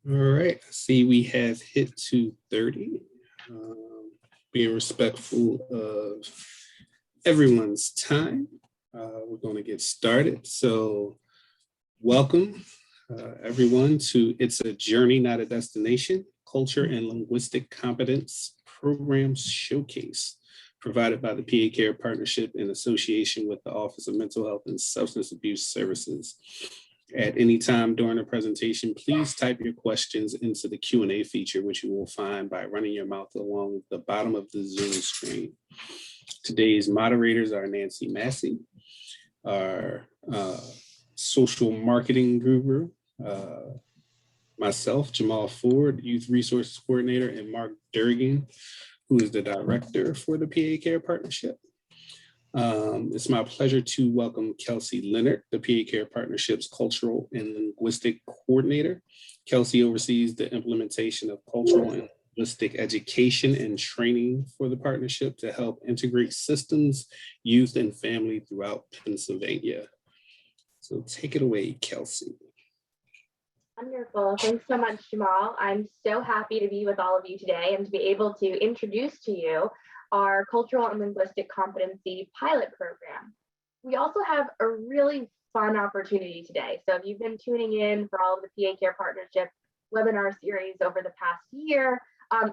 All right, I see we have hit 2:30. Being respectful of everyone's time, we're going to get started. So welcome everyone to It's a Journey, Not a Destination, Culture and Linguistic Competence Programs Showcase, provided by the PA Care Partnership in association with the Office of Mental Health and Substance Abuse Services. At any time during the presentation, please type your questions into the Q&A feature, which you will find by running your mouth along the bottom of the Zoom screen. Today's moderators are Nancy Massey, our social marketing guru, myself, Jamal Ford, Youth Resources Coordinator, and Mark Durgan, who is the Director for the PA Care Partnership. It's my pleasure to welcome Kelsey Leonard, the PA Care Partnership's Cultural and Linguistic Coordinator. Kelsey oversees the implementation of cultural and linguistic education and training for the partnership to help integrate systems, youth, and family throughout Pennsylvania. So take it away, Kelsey. Wonderful. Thanks so much, Jamal. I'm so happy to be with all of you today and to be able to introduce to you our Cultural and Linguistic Competency Pilot Program. We also have a really fun opportunity today. So if you've been tuning in for all of the PA Care Partnership webinar series over the past year,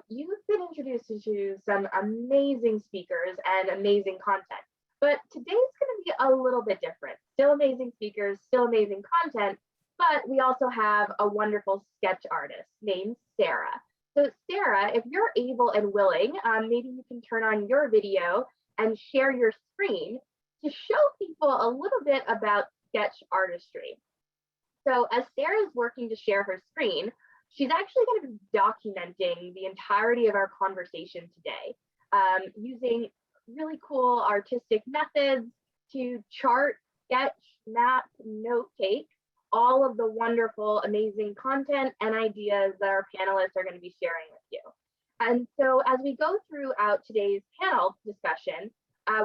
you've been introduced to some amazing speakers and amazing content. But today's going to be a little bit different. Still amazing speakers, still amazing content, but we also have a wonderful sketch artist named Sarah. So Sarah, if you're able and willing, maybe you can turn on your video and share your screen to show people a little bit about sketch artistry. So as Sarah's working to share her screen, she's actually going to be documenting the entirety of our conversation today, using really cool artistic methods to chart, sketch, map, note take all of the wonderful, amazing content and ideas that our panelists are going to be sharing with you. And so as we go throughout today's panel discussion,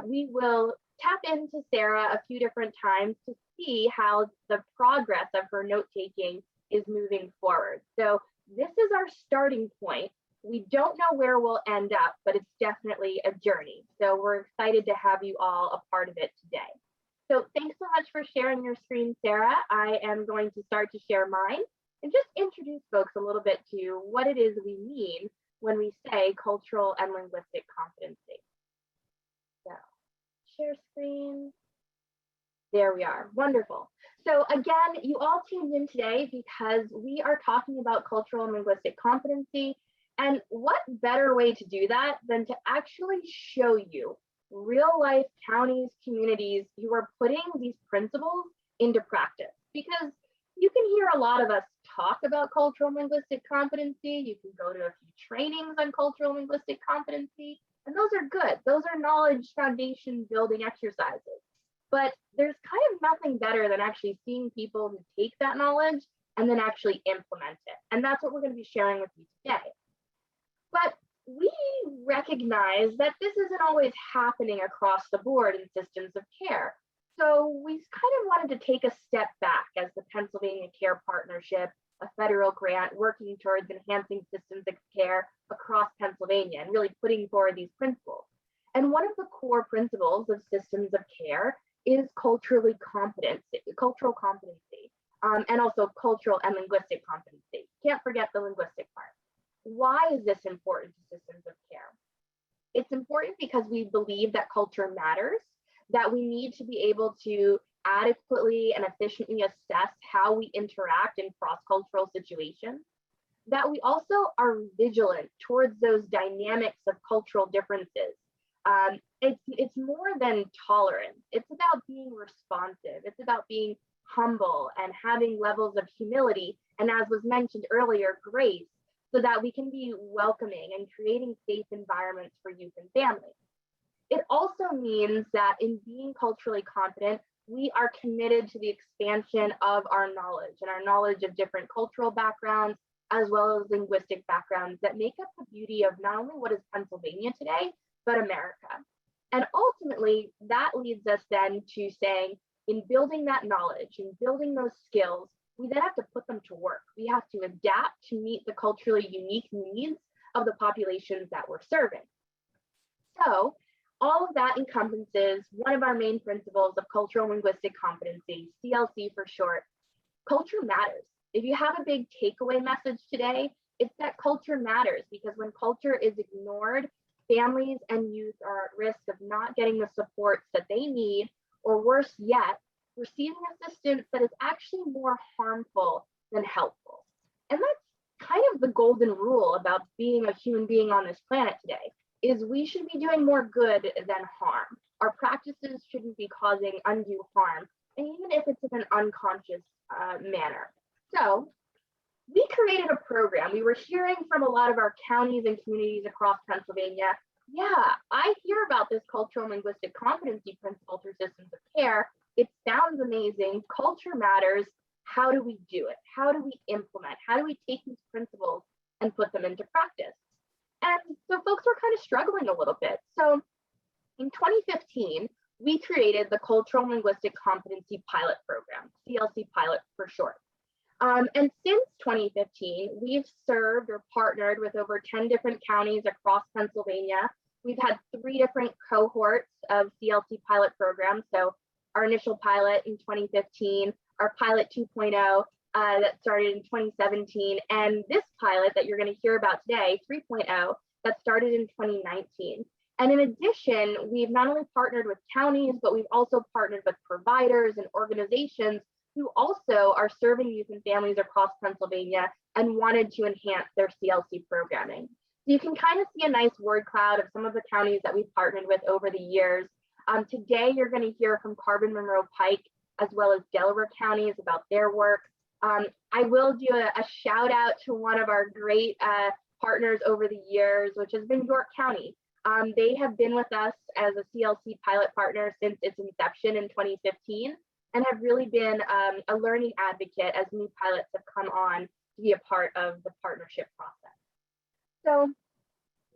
we will tap into Sarah a few different times to see how the progress of her note-taking is moving forward. So this is our starting point. We don't know where we'll end up, but it's definitely a journey. So we're excited to have you all a part of it today. So thanks so much for sharing your screen, Sarah. I am going to start to share mine and just introduce folks a little bit to what it is we mean when we say cultural and linguistic competency. So share screen. There we are. Wonderful. So again, you all tuned in today because we are talking about cultural and linguistic competency. And what better way to do that than to actually show you real life counties, communities who are putting these principles into practice. Because you can hear a lot of us talk about cultural and linguistic competency. You can go to a few trainings on cultural and linguistic competency, and those are good. Those are knowledge foundation building exercises. But there's kind of nothing better than actually seeing people who take that knowledge and then actually implement it. And that's what we're going to be sharing with you today. But we recognize that this isn't always happening across the board in systems of care. So we kind of wanted to take a step back as the Pennsylvania Care Partnership, a federal grant working towards enhancing systems of care across Pennsylvania and really putting forward these principles. And one of the core principles of systems of care is cultural competency, and also cultural and linguistic competency. Can't forget the linguistic part. Why is this important to systems of care? It's important because we believe that culture matters, that we need to be able to adequately and efficiently assess how we interact in cross-cultural situations, that we also are vigilant towards those dynamics of cultural differences. It's more than tolerance. It's about being responsive. It's about being humble and having levels of humility, and as was mentioned earlier, grace, so that we can be welcoming and creating safe environments for youth and families. It also means that in being culturally competent, we are committed to the expansion of our knowledge and our knowledge of different cultural backgrounds, as well as linguistic backgrounds that make up the beauty of not only what is Pennsylvania today, but America. And ultimately, that leads us then to saying, in building that knowledge and building those skills, we then have to put them to work. We have to adapt to meet the culturally unique needs of the populations that we're serving. So all of that encompasses one of our main principles of cultural linguistic competency, CLC for short. Culture matters. If you have a big takeaway message today, it's that culture matters, because when culture is ignored, families and youth are at risk of not getting the supports that they need, or worse yet, receiving assistance that is actually more harmful than helpful. And that's kind of the golden rule about being a human being on this planet today, is we should be doing more good than harm. Our practices shouldn't be causing undue harm, and even if it's in an unconscious manner. So we created a program. We were hearing from a lot of our counties and communities across Pennsylvania, yeah, I hear about this cultural and linguistic competency principle through systems of care. It sounds amazing. Culture matters. How do we do it? How do we implement? How do we take these principles and put them into practice? And so folks were kind of struggling a little bit. So in 2015, we created the Cultural and Linguistic Competency Pilot Program, CLC Pilot for short. And since 2015, we've served or partnered with over 10 different counties across Pennsylvania. We've had 3 different cohorts of CLC pilot programs. So our initial pilot in 2015, our pilot 2.0 that started in 2017, and this pilot that you're going to hear about today, 3.0, that started in 2019. And in addition, we've not only partnered with counties, but we've also partnered with providers and organizations who also are serving youth and families across Pennsylvania and wanted to enhance their CLC programming. So you can kind of see a nice word cloud of some of the counties that we've partnered with over the years. Today, you're going to hear from Carbon Monroe Pike, as well as Delaware counties about their work. I will do a shout out to one of our great partners over the years, which has been York County. They have been with us as a CLC pilot partner since its inception in 2015, and have really been a learning advocate as new pilots have come on to be a part of the partnership process. So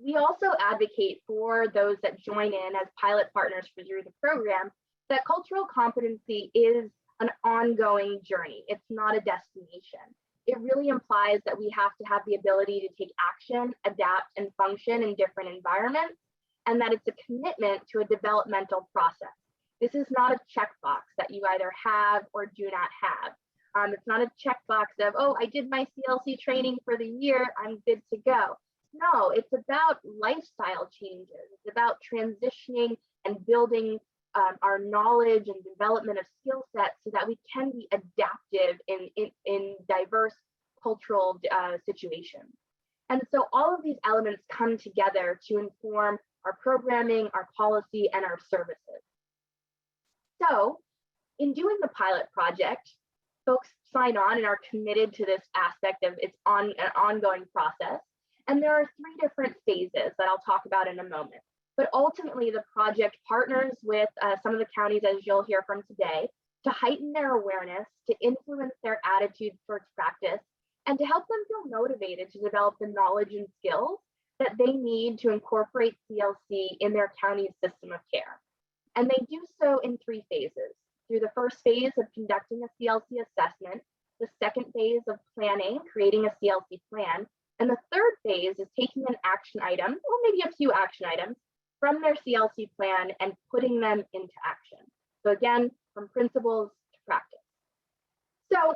we also advocate for those that join in as pilot partners through the program that cultural competency is an ongoing journey. It's not a destination. It really implies that we have to have the ability to take action, adapt, and function in different environments, and that it's a commitment to a developmental process. This is not a checkbox that you either have or do not have. It's not a checkbox of, oh, I did my CLC training for the year, I'm good to go. No, it's about lifestyle changes. It's about transitioning and building our knowledge and development of skill sets so that we can be adaptive in diverse cultural situations. And so all of these elements come together to inform our programming, our policy, and our services. So in doing the pilot project, folks sign on and are committed to this aspect of it's an ongoing process. And there are 3 different phases that I'll talk about in a moment. But ultimately, the project partners with some of the counties, as you'll hear from today, to heighten their awareness, to influence their attitudes towards practice, and to help them feel motivated to develop the knowledge and skills that they need to incorporate CLC in their county's system of care. And they do so in 3 phases. Through the first phase of conducting a CLC assessment, the second phase of planning, creating a CLC plan, and the third phase is taking an action item, or maybe a few action items, from their CLC plan and putting them into action. So again, from principles to practice. So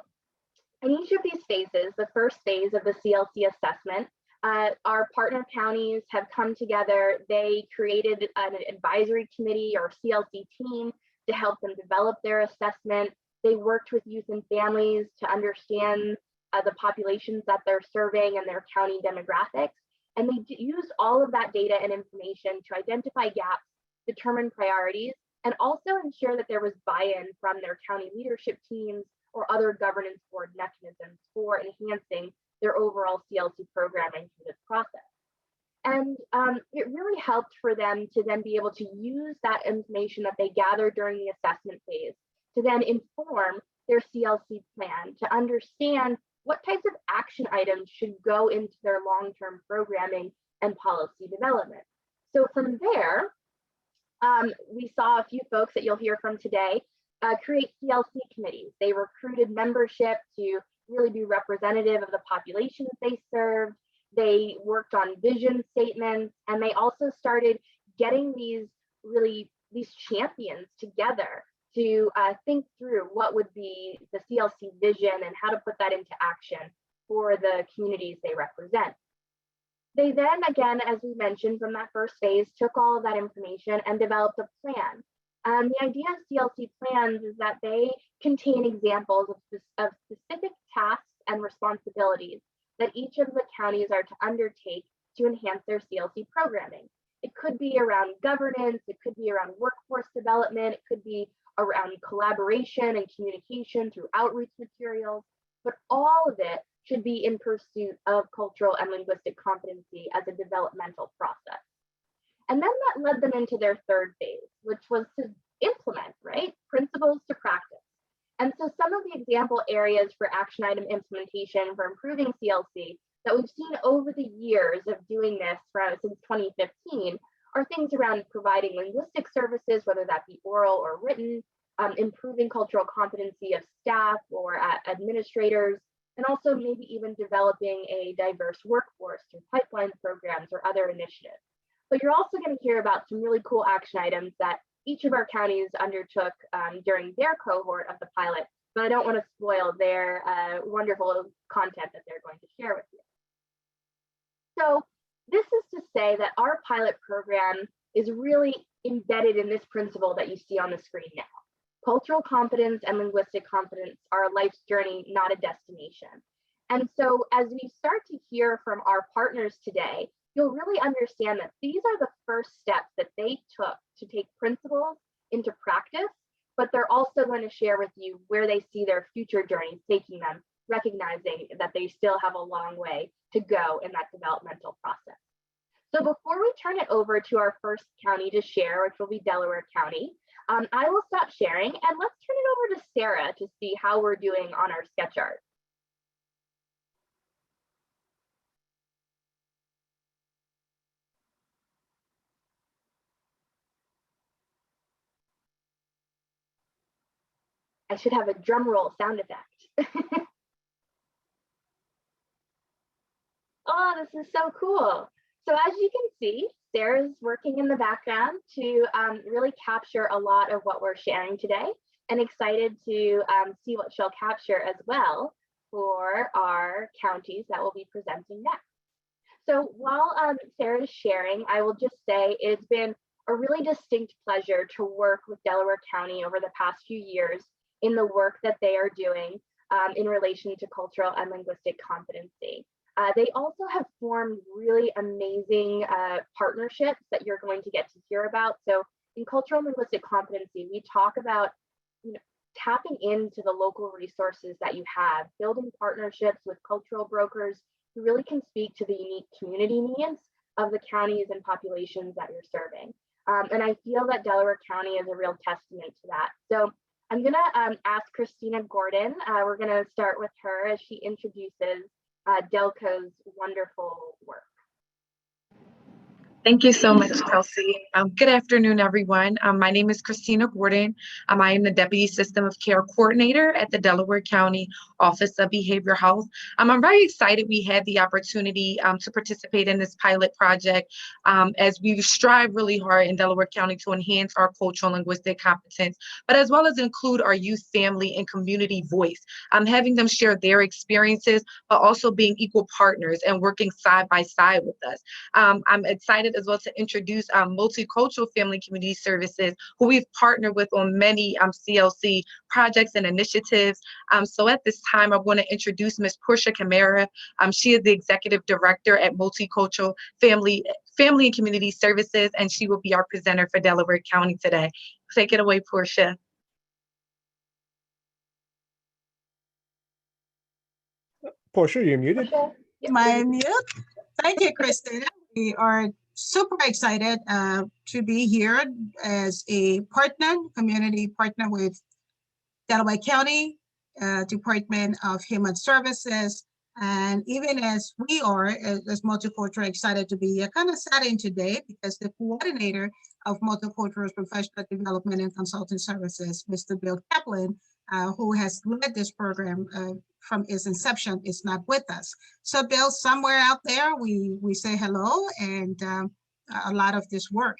in each of these phases, the first phase of the CLC assessment, our partner counties have come together. They created an advisory committee or CLC team to help them develop their assessment. They worked with youth and families to understand the populations that they're serving and their county demographics. And they used all of that data and information to identify gaps, determine priorities, and also ensure that there was buy-in from their county leadership teams or other governance board mechanisms for enhancing their overall CLC programming through this process. And it really helped for them to then be able to use that information that they gathered during the assessment phase to then inform their CLC plan, to understand what types of action items should go into their long-term programming and policy development. So from there, we saw a few folks that you'll hear from today create CLC committees. They recruited membership to really be representative of the populations they served. They worked on vision statements, and they also started getting these champions together to think through what would be the CLC vision and how to put that into action for the communities they represent. They then, again, as we mentioned from that first phase, took all of that information and developed a plan. The idea of CLC plans is that they contain examples of specific tasks and responsibilities that each of the counties are to undertake to enhance their CLC programming. It could be around governance, it could be around workforce development, it could be around collaboration and communication through outreach materials, but all of it should be in pursuit of cultural and linguistic competency as a developmental process. And then that led them into their third phase, which was to implement, right? Principles to practice. And so some of the example areas for action item implementation for improving CLC that we've seen over the years of doing this since 2015 are things around providing linguistic services, whether that be oral or written, improving cultural competency of staff or administrators, and also maybe even developing a diverse workforce through pipeline programs or other initiatives. But you're also going to hear about some really cool action items that each of our counties undertook during their cohort of the pilot, but I don't want to spoil their wonderful content that they're going to share with you. So this is to say that our pilot program is really embedded in this principle that you see on the screen now. Cultural competence and linguistic competence are a life's journey, not a destination. And so as we start to hear from our partners today, you'll really understand that these are the first steps that they took to take principles into practice, but they're also going to share with you where they see their future journeys taking them, recognizing that they still have a long way to go in that developmental process. So before we turn it over to our first county to share, which will be Delaware County, I will stop sharing and let's turn it over to Sarah to see how we're doing on our sketch art. I should have a drum roll sound effect. Oh, this is so cool. So as you can see, Sarah's working in the background to really capture a lot of what we're sharing today, and excited to see what she'll capture as well for our counties that will be presenting next. So while Sarah is sharing, I will just say it's been a really distinct pleasure to work with Delaware County over the past few years in the work that they are doing in relation to cultural and linguistic competency. They also have formed really amazing partnerships that you're going to get to hear about. So in cultural and linguistic competency, we talk about tapping into the local resources that you have, building partnerships with cultural brokers who really can speak to the unique community needs of the counties and populations that you're serving. And I feel that Delaware County is a real testament to that. So I'm gonna ask Christina Gordon. We're gonna start with her as she introduces Delco's wonderful work. Thank you so much, Kelsey. Good afternoon, everyone. My name is Christina Gordon. I am the Deputy System of Care Coordinator at the Delaware County Office of Behavioral Health. I'm very excited we had the opportunity to participate in this pilot project as we strive really hard in Delaware County to enhance our cultural and linguistic competence, but as well as include our youth, family, and community voice. Having them share their experiences, but also being equal partners and working side by side with us. I'm excited as well to introduce Multicultural Family Community Services, who we've partnered with on many CLC projects and initiatives. So at this time, I want to introduce Ms. Portia Camara. She is the Executive Director at Multicultural Family and Community Services, and she will be our presenter for Delaware County today. Take it away, Portia. Portia, you're muted. Am I mute? Thank you, Kristen. We are super excited to be here as a partner, community partner with Delaware County Department of Human Services, And even as we are, as multicultural, excited to be here, kind of saddened today because the coordinator of multicultural professional development and consulting services, Mr. Bill Kaplan, who has led this program from its inception, is not with us. So Bill, somewhere out there, we say hello, and a lot of this work,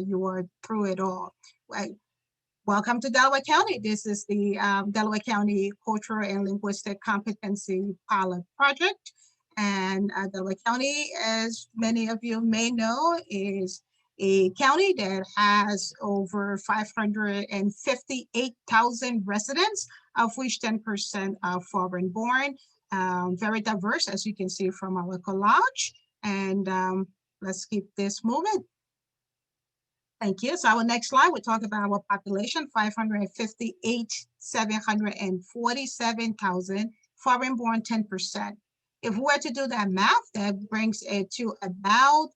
you are through it all. Welcome to Delaware County. This is the Delaware County Cultural and Linguistic Competency Pilot Project. And Delaware County, as many of you may know, is a county that has over 558,000 residents, of which 10% are foreign born. Very diverse, as you can see from our collage. And let's keep this moving. Thank you. So our next slide, we talk about our population, 558,747,000, foreign born 10%. If we were to do that math, that brings it to about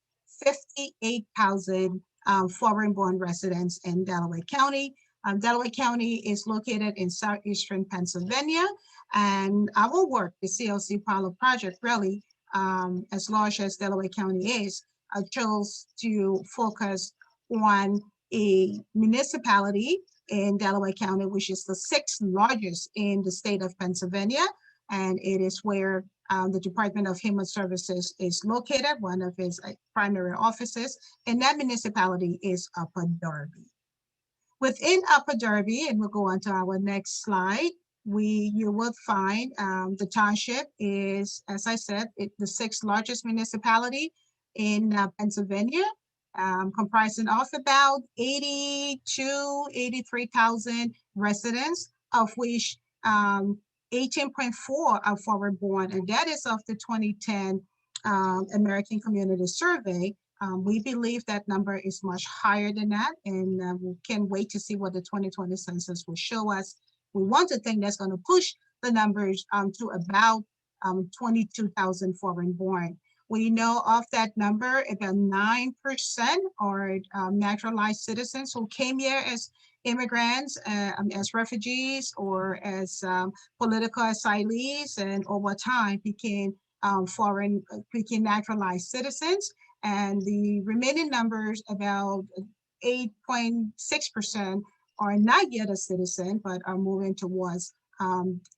58,000 foreign born residents in Delaware County. Delaware County is located in southeastern Pennsylvania, and our work, the CLC Pilot Project, really, as large as Delaware County is, chose to focus on a municipality in Delaware County, which is the 6th largest in the state of Pennsylvania. And it is where the Department of Human Services is located, one of its primary offices. And that municipality is Upper Darby. Within Upper Darby, and we'll go on to our next slide, you will find the township is, as I said, the 6th largest municipality in Pennsylvania. Comprising of about 83,000 residents, of which 18.4 are foreign born, and that is of the 2010 American Community Survey. We believe that number is much higher than that, and we can't wait to see what the 2020 census will show us. We want to think that's going to push the numbers to about 22,000 foreign born. We know of that number, about 9% are naturalized citizens who came here as immigrants, as refugees, or as political asylees, and over time became naturalized citizens. And the remaining numbers, about 8.6%, are not yet a citizen, but are moving towards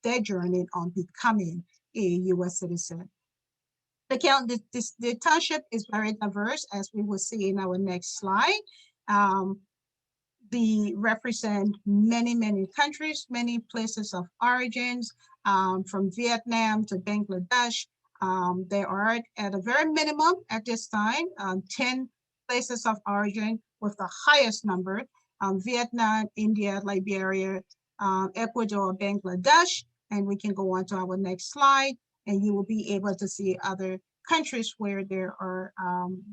their journey on becoming a U.S. citizen. The township is very diverse, as we will see in our next slide. They represent many, many countries, many places of origins, from Vietnam to Bangladesh. There are, at a very minimum at this time, 10 places of origin with the highest number: Vietnam, India, Liberia, Ecuador, Bangladesh. And we can go on to our next slide, and you will be able to see other countries where there are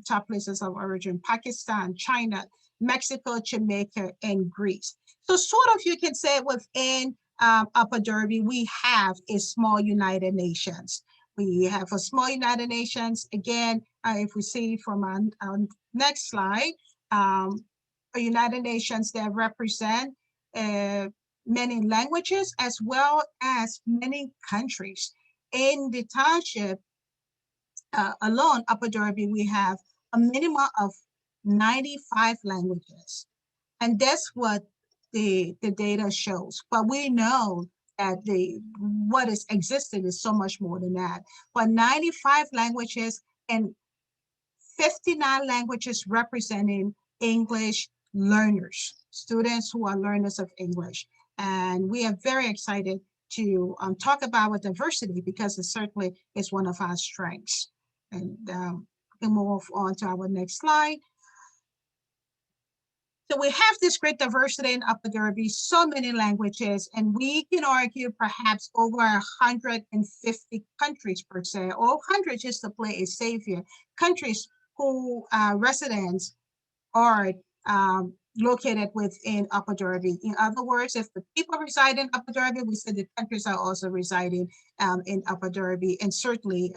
top places of origin: Pakistan, China, Mexico, Jamaica, and Greece. So sort of, you can say, within Upper Darby, we have a small United Nations. We have a small United Nations. Again, if we see from our next slide, a United Nations that represent many languages as well as many countries. In the township alone, Upper Darby, we have a minimum of 95 languages. And that's what the data shows. But we know that what is existing is so much more than that. But 95 languages and 59 languages representing English learners, students who are learners of English. And we are very excited to talk about our diversity, because it certainly is one of our strengths. And we'll move on to our next slide. So we have this great diversity in Upper Darby, so many languages, and we can argue perhaps over 150 countries per se, or 100 just to play a savior, countries who residents are located within Upper Darby. In other words, if the people reside in Upper Darby, we said the countries are also residing in Upper Darby, and certainly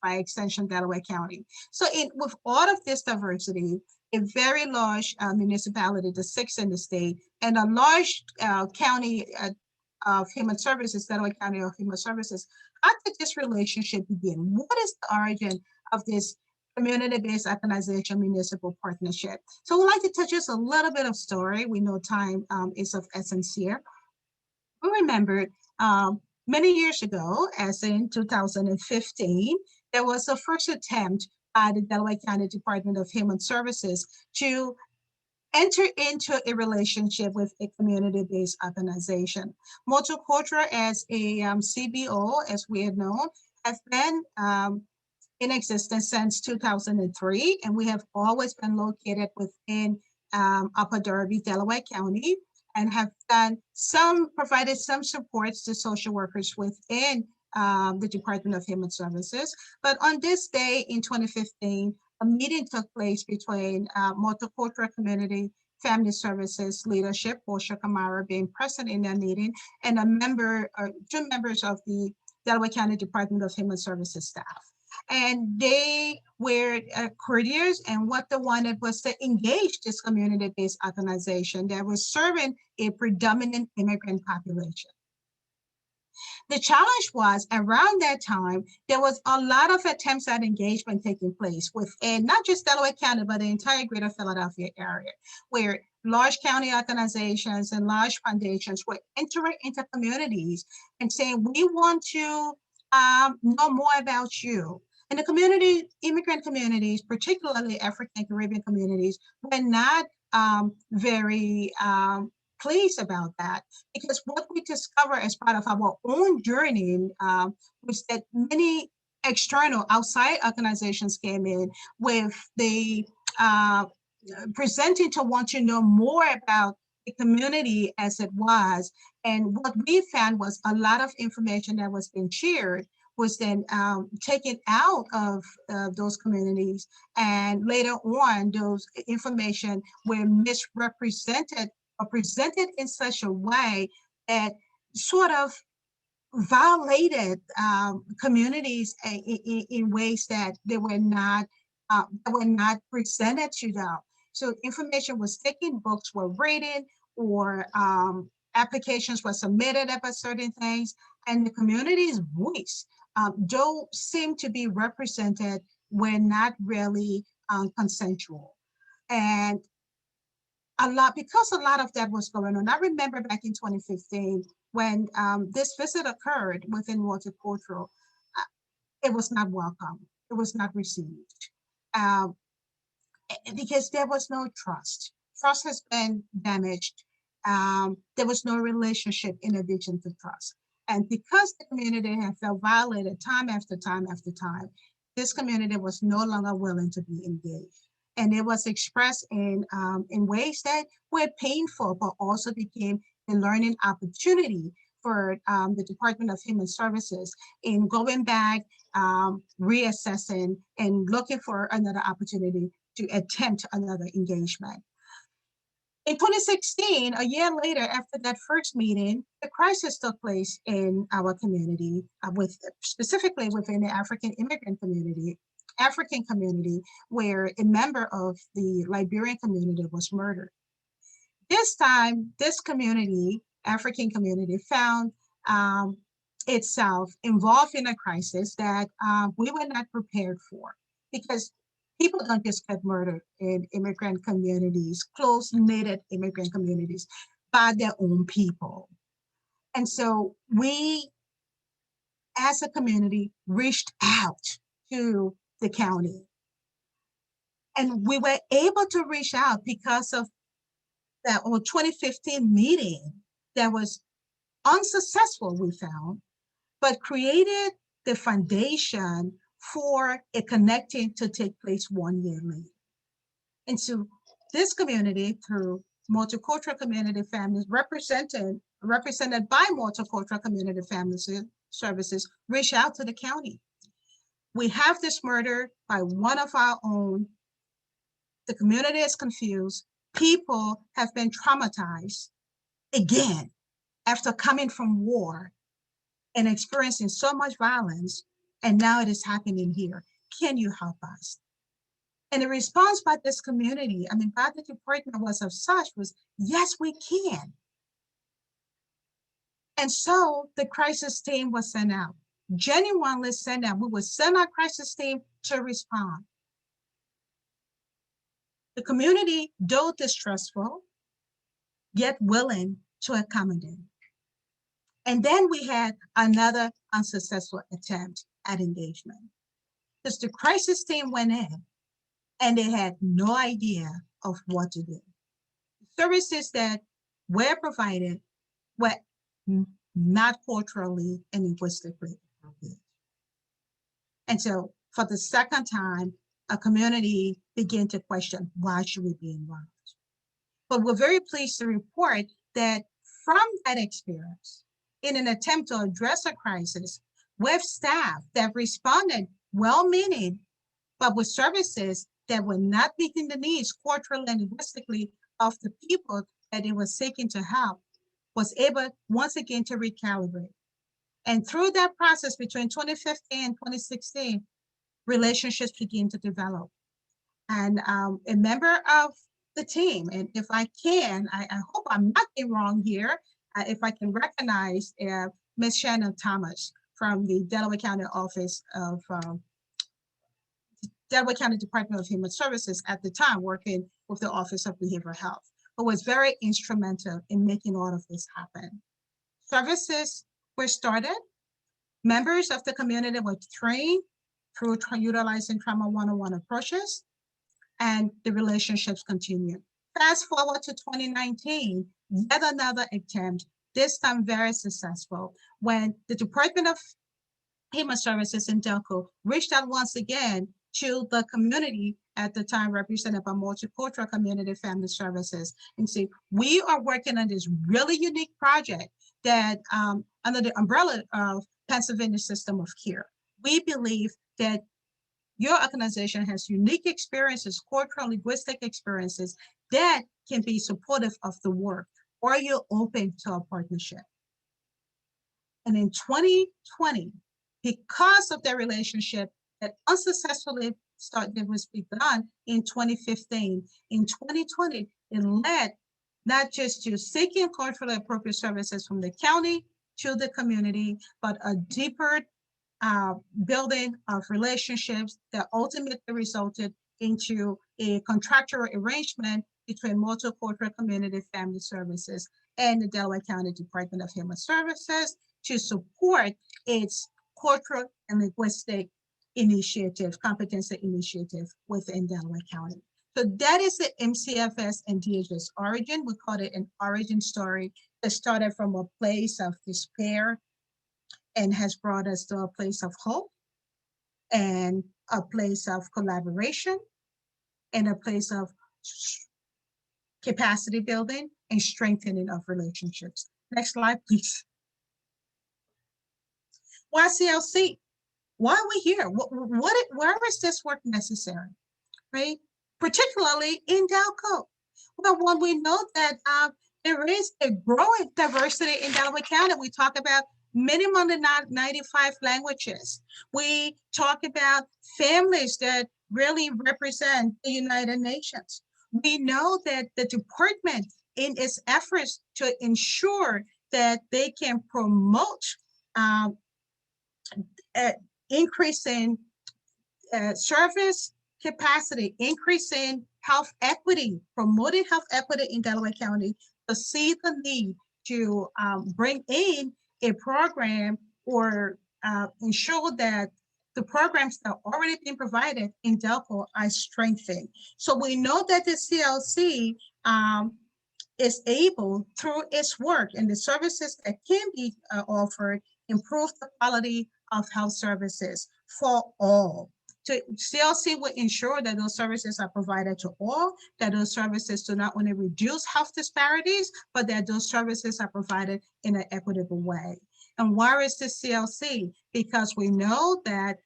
by extension, Delaware County. So with all of this diversity, a very large municipality, the 6th in the state, and a large county of human services, Delaware County of Human Services, how did this relationship begin? What is the origin of this community-based organization municipal partnership? So we'd like to touch just a little bit of story. We know time is of essence here. We remembered many years ago, as in 2015, there was a first attempt by the Delaware County Department of Human Services to enter into a relationship with a community-based organization. Multicultural as a CBO, as we had known, has been in existence since 2003, and we have always been located within Upper Darby, Delaware County, and have provided some supports to social workers within the Department of Human Services. But on this day in 2015, a meeting took place between multicultural community family services leadership, Portia Kamara being present in that meeting, and two members of the Delaware County Department of Human Services staff. And they were courtiers, and what they wanted was to engage this community-based organization that was serving a predominant immigrant population. The challenge was around that time, there was a lot of attempts at engagement taking place within not just Delaware County, but the entire greater Philadelphia area, where large county organizations and large foundations were entering into communities and saying, we want to know more about you. And the immigrant communities, particularly African Caribbean communities, were not very pleased about that, because what we discovered as part of our own journey was that many external outside organizations came in with the presenting to want to know more about the community as it was. And what we found was a lot of information that was being shared was then taken out of those communities. And later on, those information were misrepresented or presented in such a way that sort of violated communities in ways that they were not presented to them. So information was taken, books were written, or applications were submitted about certain things, and the community's voice, though seem to be represented, were not really consensual. And because a lot of that was going on. I remember back in 2015 when this visit occurred within multicultural, it was not welcome. It was not received because there was no trust. Trust has been damaged. There was no relationship in addition to trust. And because the community had felt violated time after time after time, this community was no longer willing to be engaged. And it was expressed in ways that were painful, but also became a learning opportunity for the Department of Human Services in going back, reassessing, and looking for another opportunity to attempt another engagement. In 2016, a year later, after that first meeting, the crisis took place in our community, specifically within the African community, where a member of the Liberian community was murdered. This time, this community, African community, found itself involved in a crisis that we were not prepared for, because people don't just get murdered in immigrant communities, close-knitted immigrant communities, by their own people. And so we, as a community, reached out to the county. And we were able to reach out because of that 2015 meeting that was unsuccessful, we found, but created the foundation for a connecting to take place 1 year later. And so this community, through multicultural community families represented by multicultural community family services, reached out to the county. We have this murder by one of our own. The community is confused. People have been traumatized again after coming from war and experiencing so much violence, and now it is happening here. Can you help us? And the response by this community, by the department was yes, we can. And so the crisis team was sent out. genuinely send out, we would send our crisis team to respond. The community, though distrustful, yet willing to accommodate. And then we had another unsuccessful attempt at engagement. Because the crisis team went in and they had no idea of what to do. Services that were provided were not culturally and linguistically appropriate. And so for the second time, a community began to question, why should we be involved? But we're very pleased to report that from that experience, in an attempt to address a crisis with staff that responded well-meaning, but with services that were not meeting the needs culturally and linguistically of the people that they were seeking to help, was able once again to recalibrate. And through that process between 2015 and 2016, relationships begin to develop. And a member of the team, and if I can, I hope I'm not being wrong here, if I can recognize Ms. Shannon Thomas from the Delaware County Office of Delaware County Department of Human Services at the time, working with the Office of Behavioral Health, who was very instrumental in making all of this happen. Services were started. Members of the community were trained through utilizing Trauma 101 approaches, and the relationships continued. Fast forward to 2019, yet another attempt, this time very successful, when the Department of Human Services in Delco reached out once again to the community at the time represented by Multicultural Community Family Services and say, we are working on this really unique project that under the umbrella of Pennsylvania System of Care. We believe that your organization has unique experiences, cultural, linguistic experiences that can be supportive of the work. Are you open to a partnership? And in 2020, because of their relationship that unsuccessfully was begun in 2015, in 2020, it led not just to seeking culturally appropriate services from the county to the community, but a deeper building of relationships that ultimately resulted into a contractual arrangement between Multicultural Community Family Services and the Delaware County Department of Human Services to support its cultural and linguistic initiative, competency initiative within Delaware County. So that is the MCFS and DHS origin. We call it an origin story that started from a place of despair and has brought us to a place of hope and a place of collaboration and a place of capacity building and strengthening of relationships. Next slide, please. Why CLC? Why are we here? Where is this work necessary, right? Particularly in Delco. Well, when we know that there is a growing diversity in Delaware County, we talk about minimum of 95 languages. We talk about families that really represent the United Nations. We know that the department, in its efforts to ensure that they can promote increasing service capacity, increasing health equity, promoting health equity in Delaware County, to see the need to bring in a program or ensure that the programs that are already being provided in Delco are strengthened. So we know that the CLC is able, through its work and the services that can be offered, improve the quality of health services for all. So CLC will ensure that those services are provided to all, that those services do not only reduce health disparities, but that those services are provided in an equitable way. And why is this CLC? Because we know that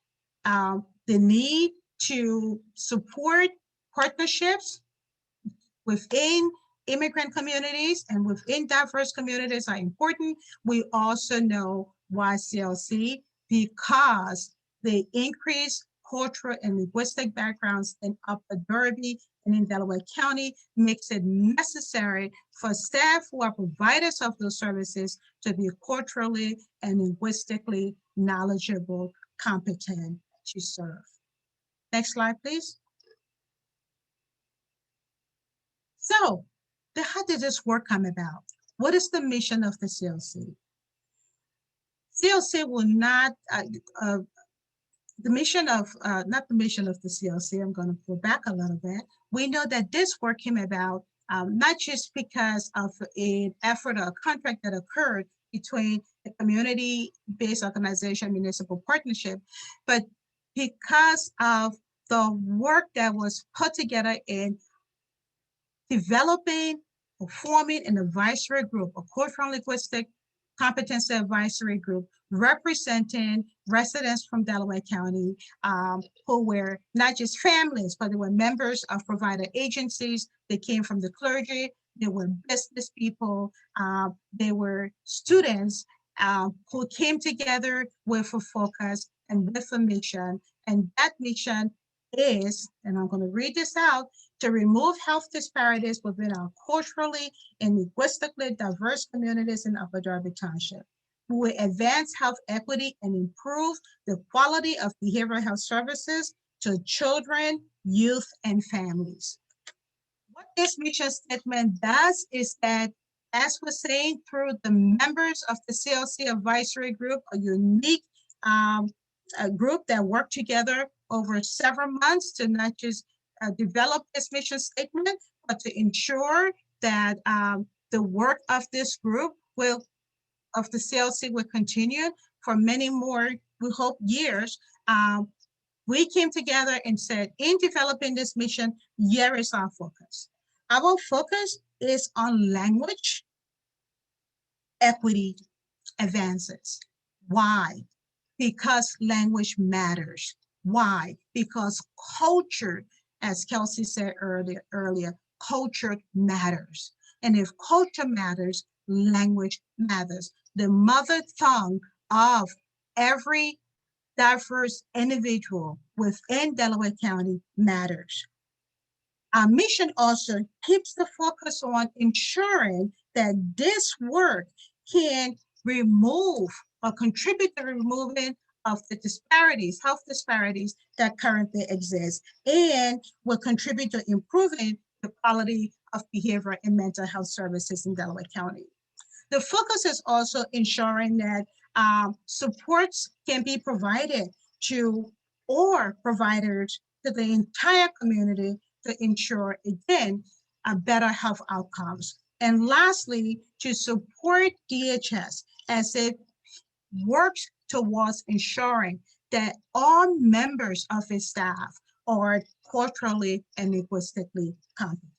the need to support partnerships within immigrant communities and within diverse communities are important. We also know why CLC, because the increased cultural and linguistic backgrounds in Upper Darby and in Delaware County makes it necessary for staff who are providers of those services to be culturally and linguistically knowledgeable, competent to serve. Next slide, please. So, how did this work come about? What is the mission of the CLC? CLC will not, the mission of, not the mission of the CLC, I'm going to go back a little bit. We know that this work came about not just because of an effort or a contract that occurred between the community-based organization, municipal partnership, but because of the work that was put together in developing or forming an advisory group, a cultural linguistic competency advisory group representing residents from Delaware County who were not just families, but they were members of provider agencies. They came from the clergy. They were business people. They were students who came together with a focus and with a mission. And that mission is, and I'm going to read this out, to remove health disparities within our culturally and linguistically diverse communities in Upper Darby Township. We will advance health equity and improve the quality of behavioral health services to children, youth, and families. What this mission statement does is that, as we're saying, through the members of the CLC advisory group, a unique a group that worked together over several months to not just develop this mission statement, but to ensure that the work of this group of the CLC will continue for many more, we hope, years. We came together and said, in developing this mission, here is our focus. Our focus is on language equity advances. Why? Because language matters. Why? Because culture, as Kelsey said earlier, culture matters. And if culture matters, language matters. The mother tongue of every diverse individual within Delaware County matters. Our mission also keeps the focus on ensuring that this work can remove or contribute to removing of the disparities, health disparities that currently exist, and will contribute to improving the quality of behavioral and mental health services in Delaware County. The focus is also ensuring that supports can be provided to all providers to the entire community to ensure, again, better health outcomes. And lastly, to support DHS as it works towards ensuring that all members of its staff are culturally and linguistically competent.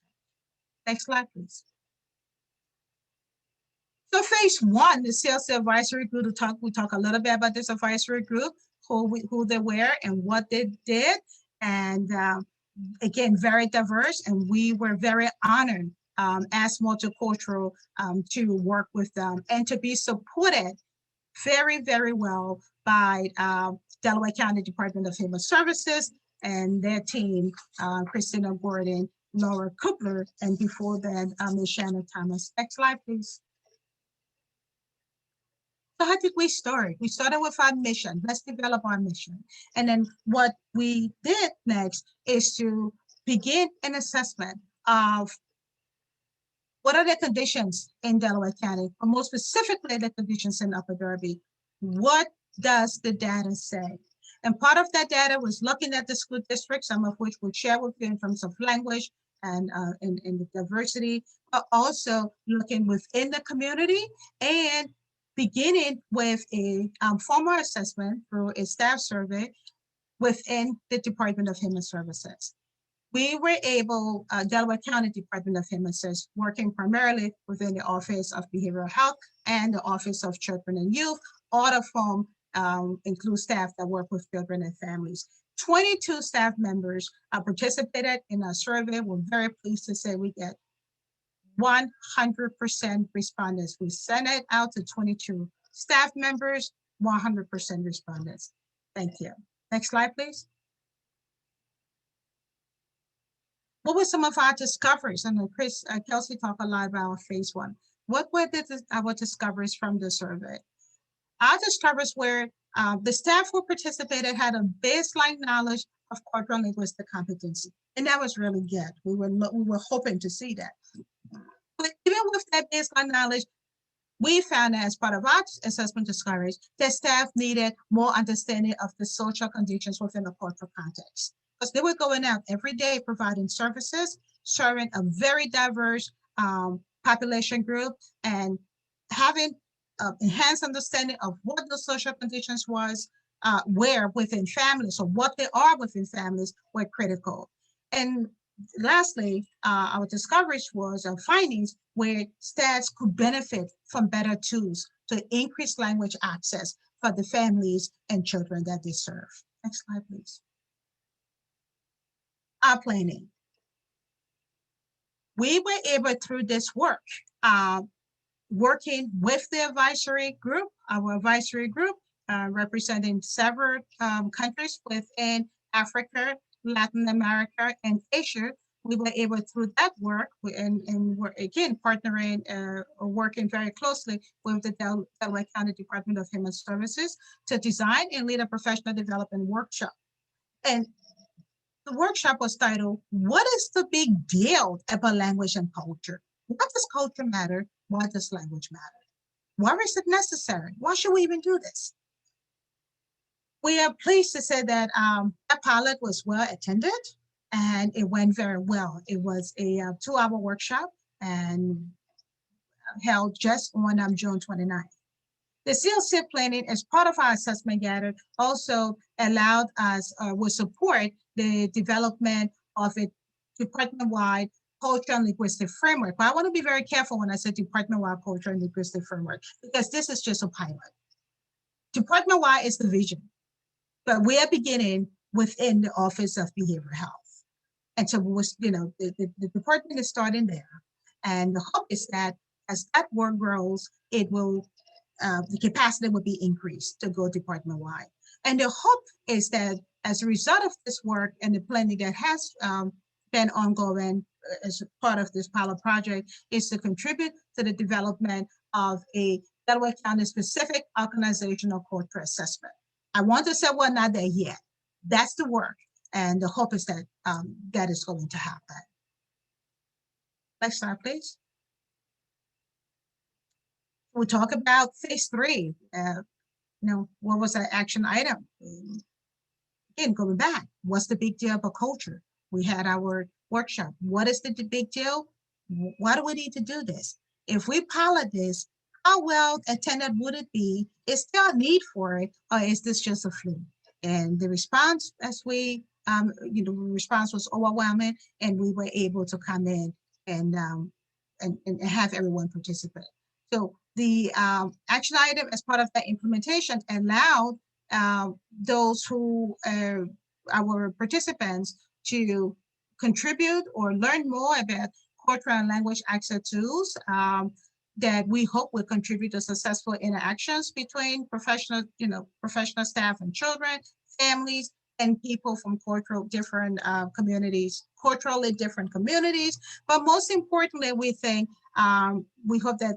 Next slide, please. So phase one, the CLC advisory group, we talk a little bit about this advisory group, who they were and what they did. And again, very diverse. And we were very honored as multicultural to work with them and to be supported very, very well by Delaware County Department of Human Services and their team, Christina Gordon, Laura Kupler, and before that, Ms. Shannon Thomas. Next slide, please. So how did we start? We started with our mission. Let's develop our mission. And then what we did next is to begin an assessment of what are the conditions in Delaware County, or more specifically, the conditions in Upper Darby. What does the data say? And part of that data was looking at the school districts, some of which we'll share with you in terms of language and in the diversity, but also looking within the community and beginning with a formal assessment through a staff survey within the Department of Human Services. We were able, Delaware County Department of Human Services, working primarily within the Office of Behavioral Health and the Office of Children and Youth, all of whom include staff that work with children and families. 22 staff members participated in our survey. We're very pleased to say we get 100% respondents. We sent it out to 22 staff members, 100% respondents. Thank you. Next slide, please. What were some of our discoveries? And Kelsey talked a lot about phase one. What were our discoveries from the survey? our discoveries were the staff who participated had a baseline knowledge of cultural and linguistic competency, and that was really good. We were hoping to see that. But even with that baseline knowledge, we found that as part of our assessment discoveries, that staff needed more understanding of the social conditions within a cultural context. Because they were going out every day providing services, serving a very diverse population group, and having enhanced understanding of what the social conditions were within families, or what they are within families, were critical. And lastly, our discoveries was our findings where staff could benefit from better tools to increase language access for the families and children that they serve. Next slide, please. Our planning. We were able through this work, working with the advisory group, our advisory group, representing several countries within Africa, Latin America, and Asia. We were able through that work, and we're again partnering or working very closely with the Delaware County Department of Human Services to design and lead a professional development workshop. And the workshop was titled, "What is the big deal about language and culture? Why does culture matter? Why does language matter? Why is it necessary? Why should we even do this?" We are pleased to say that that pilot was well attended and it went very well. It was a 2-hour workshop and held just on June 29th. The CLC Planning, as part of our assessment gathered, also allowed us, will support the development of a department-wide cultural and linguistic framework. But I want to be very careful when I say department-wide cultural and linguistic framework, because this is just a pilot. Department-wide is the vision, but we are beginning within the Office of Behavioral Health. And so, the department is starting there. And the hope is that as that work grows, it will, the capacity will be increased to go department-wide. And the hope is that as a result of this work and the planning that has been ongoing as part of this pilot project, is to contribute to the development of a Delaware County specific organizational culture assessment. I want to say we're not there yet. That's the work. And the hope is that that is going to happen. Next slide, please. We talk about phase 3. What was our action item? Again, going back, what's the big deal about culture? We had our workshop. What is the big deal? Why do we need to do this? If we pilot this, how well attended would it be? Is there a need for it, or is this just a fluke? And the response, as the response was overwhelming, and we were able to come in and have everyone participate. So the action item as part of that implementation allowed those who our participants to contribute or learn more about cultural and language access tools that we hope will contribute to successful interactions between professional staff and children, families, and people from culturally different communities. But most importantly, we think, we hope that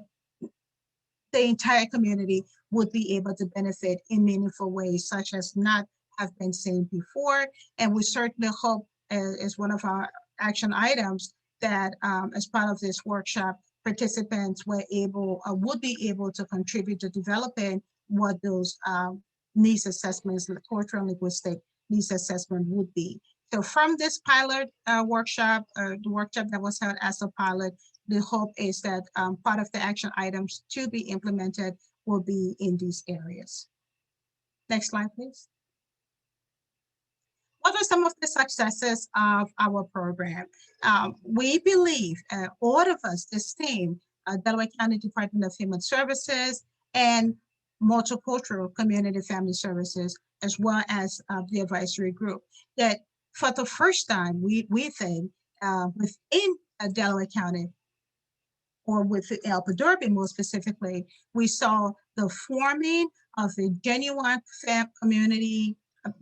the entire community would be able to benefit in meaningful ways, such as not have been seen before. And we certainly hope, as one of our action items, that as part of this workshop, participants would be able to contribute to developing what those needs assessments, the cultural and linguistic needs assessment would be. So from this pilot workshop, the workshop that was held as a pilot, the hope is that part of the action items to be implemented will be in these areas. Next slide, please. What are some of the successes of our program? We believe, all of us, this team, Delaware County Department of Human Services and Multicultural Community Family Services, as well as the advisory group, that for the first time, we think within Delaware County, or with Darby more specifically, we saw the forming of a genuine community,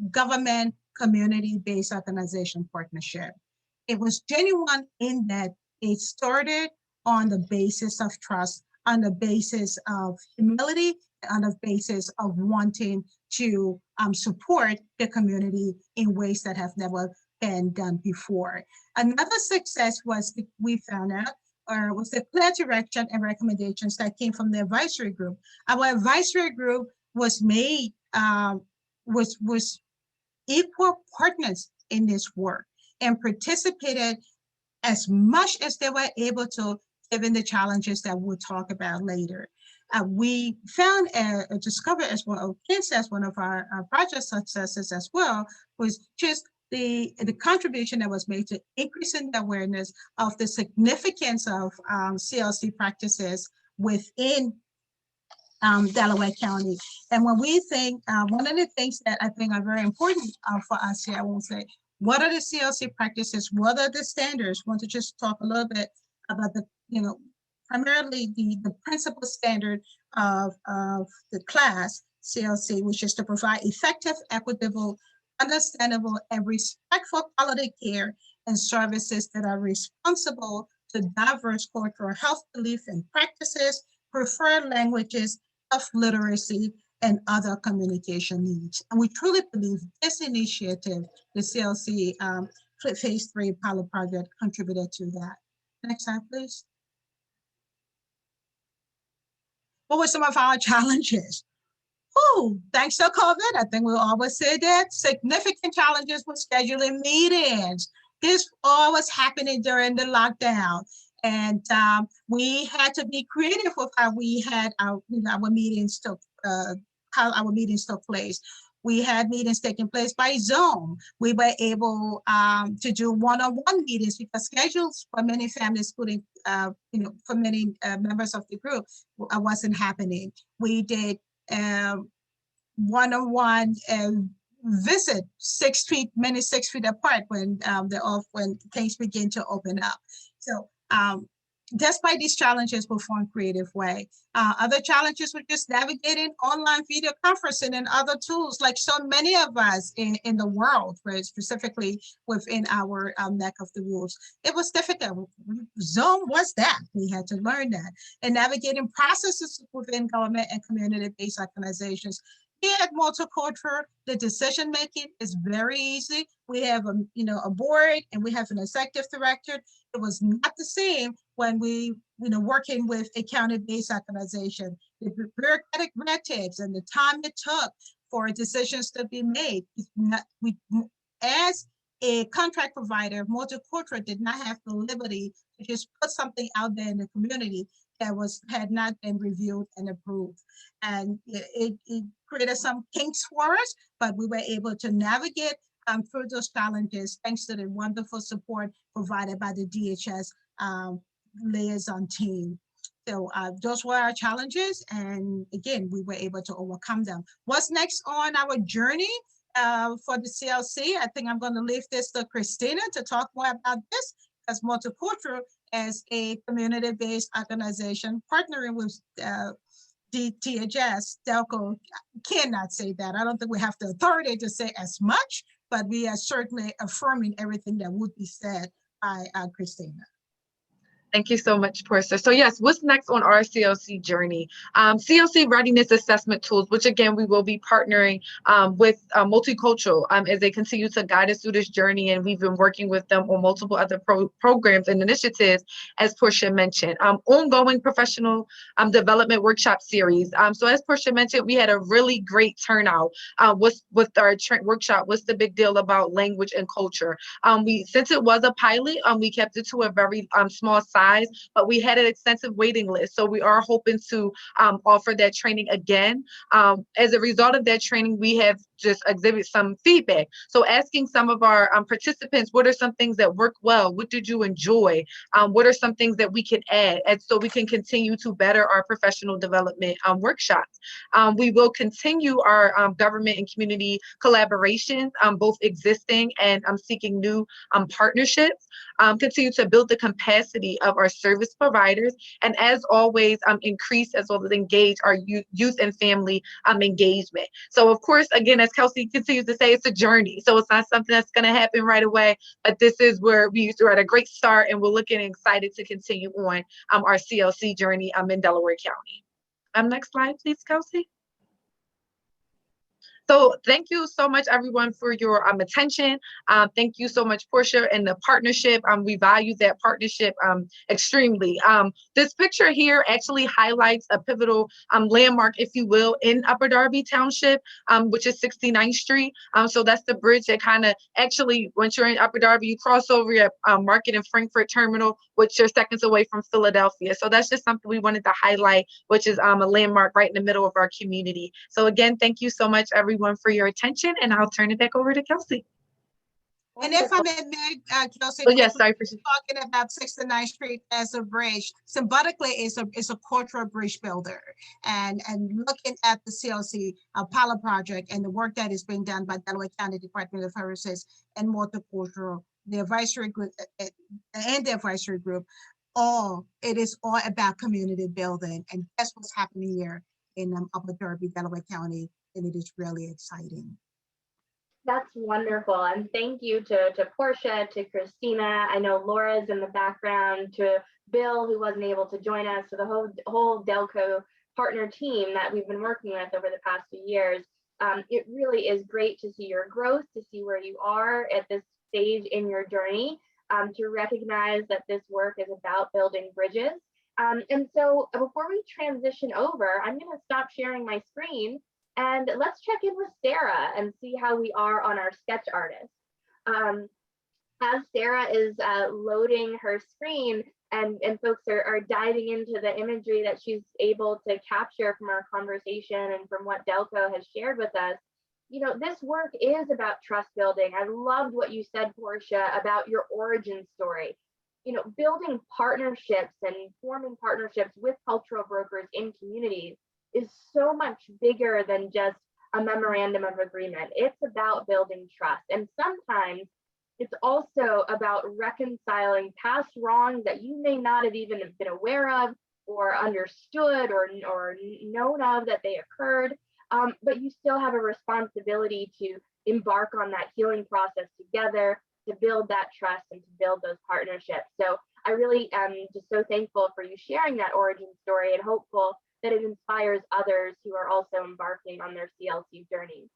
government community-based organization partnership. It was genuine in that it started on the basis of trust, on the basis of humility, on the basis of wanting to support the community in ways that have never been done before. Another success was we found out was the clear direction and recommendations that came from the advisory group. Our advisory group was made, was equal partners in this work and participated as much as they were able to, given the challenges that we'll talk about later. We found discovered as well, as one of our project successes as well, was just the contribution that was made to increasing the awareness of the significance of CLC practices within Delaware County. And when we think, one of the things that I think are very important for us here, I won't say, what are the CLC practices? What are the standards? I want to just talk a little bit about the, primarily the principal standard of the class CLC, which is to provide effective, equitable, understandable, and respectful quality care and services that are responsible to diverse cultural health beliefs and practices, preferred languages, health literacy, and other communication needs. And we truly believe this initiative, the CLC Phase 3 pilot project, contributed to that. Next slide, please. What were some of our challenges? Oh, thanks to COVID, I think we'll always say that, significant challenges with scheduling meetings. This all was happening during the lockdown. And we had to be creative with how we had our meetings took, how our meetings took place. We had meetings taking place by Zoom. We were able to do one-on-one meetings because schedules for many families, including, for many members of the group, wasn't happening. We did one-on-one visit 6 feet, many 6 feet apart when when things begin to open up. So despite these challenges, we found creative way. Other challenges were just navigating online video conferencing and other tools, like so many of us in the world, right, specifically within our neck of the woods. It was difficult. Zoom was that. We had to learn that. And navigating processes within government and community-based organizations. Here at Multicultural, the decision-making is very easy. We have a board and we have an executive director. It was not the same when we, working with a county-based organization. The bureaucratic red tapes and the time it took for decisions to be made. As a contract provider, Multicultural did not have the liberty to just put something out there in the community that had not been reviewed and approved. And it created some kinks for us, but we were able to navigate through those challenges thanks to the wonderful support provided by the DHS liaison team. So those were our challenges, and again, we were able to overcome them. What's next on our journey for the CLC? I think I'm going to leave this to Christina to talk more about this, as Multicultural as a community-based organization partnering with DHS, Delco, cannot say that. I don't think we have the authority to say as much, but we are certainly affirming everything that would be said by Christina. Thank you so much, Portia. So yes, what's next on our CLC journey? CLC readiness assessment tools, which again, we will be partnering with Multicultural as they continue to guide us through this journey. And we've been working with them on multiple other programs and initiatives, as Portia mentioned. Ongoing professional development workshop series. So as Portia mentioned, we had a really great turnout with our workshop. What's the big deal about language and culture? Since it was a pilot, we kept it to a very small size, but we had an extensive waiting list. So we are hoping to offer that training again. As a result of that training, we have just exhibited some feedback. So asking some of our participants, what are some things that work well? What did you enjoy? What are some things that we can add? And so we can continue to better our professional development workshops. We will continue our government and community collaborations, both existing and seeking new partnerships. Continue to build the capacity of our service providers, and as always, increase as well as engage our youth and family engagement. So of course, again, as Kelsey continues to say, it's a journey. So it's not something that's going to happen right away, but this is where we're at a great start, and we're looking excited to continue on our CLC journey in Delaware County. Next slide, please, Kelsey. So thank you so much, everyone, for your attention. Thank you so much, Portia, and the partnership. We value that partnership extremely. This picture here actually highlights a pivotal landmark, if you will, in Upper Darby Township, which is 69th Street. So that's the bridge that kind of actually, once you're in Upper Darby, you cross over your Market and Frankfurt Terminal, which are seconds away from Philadelphia. So that's just something we wanted to highlight, which is a landmark right in the middle of our community. So again, thank you so much, everyone, for your attention, and I'll turn it back over to Kelsey. And if I may, Kelsey, Oh, yes, sorry for talking about 69th Street as a bridge, symbolically is a cultural bridge builder. And looking at the CLC pilot project and the work that is being done by Delaware County Department of Services and Multicultural, the advisory group and the advisory group, it is all about community building. And that's what's happening here in Upper Darby, Delaware County. And it is really exciting. That's wonderful. And thank you to Portia, to Christina. I know Laura's in the background, to Bill, who wasn't able to join us, to the whole Delco partner team that we've been working with over the past few years. It really is great to see your growth, to see where you are at this stage in your journey, to recognize that this work is about building bridges. And so before we transition over, I'm going to stop sharing my screen and let's check in with Sarah and see how we are on our sketch artist. As Sarah is loading her screen and folks are diving into the imagery that she's able to capture from our conversation and from what Delco has shared with us, you know, this work is about trust building. I loved what you said, Portia, about your origin story. You know, building partnerships and forming partnerships with cultural brokers in communities is so much bigger than just a memorandum of agreement. It's about building trust. And sometimes it's also about reconciling past wrongs that you may not have even been aware of or understood or known of that they occurred. But you still have a responsibility to embark on that healing process together, to build that trust and to build those partnerships. So I really am just so thankful for you sharing that origin story and hopeful that it inspires others who are also embarking on their CLC journey.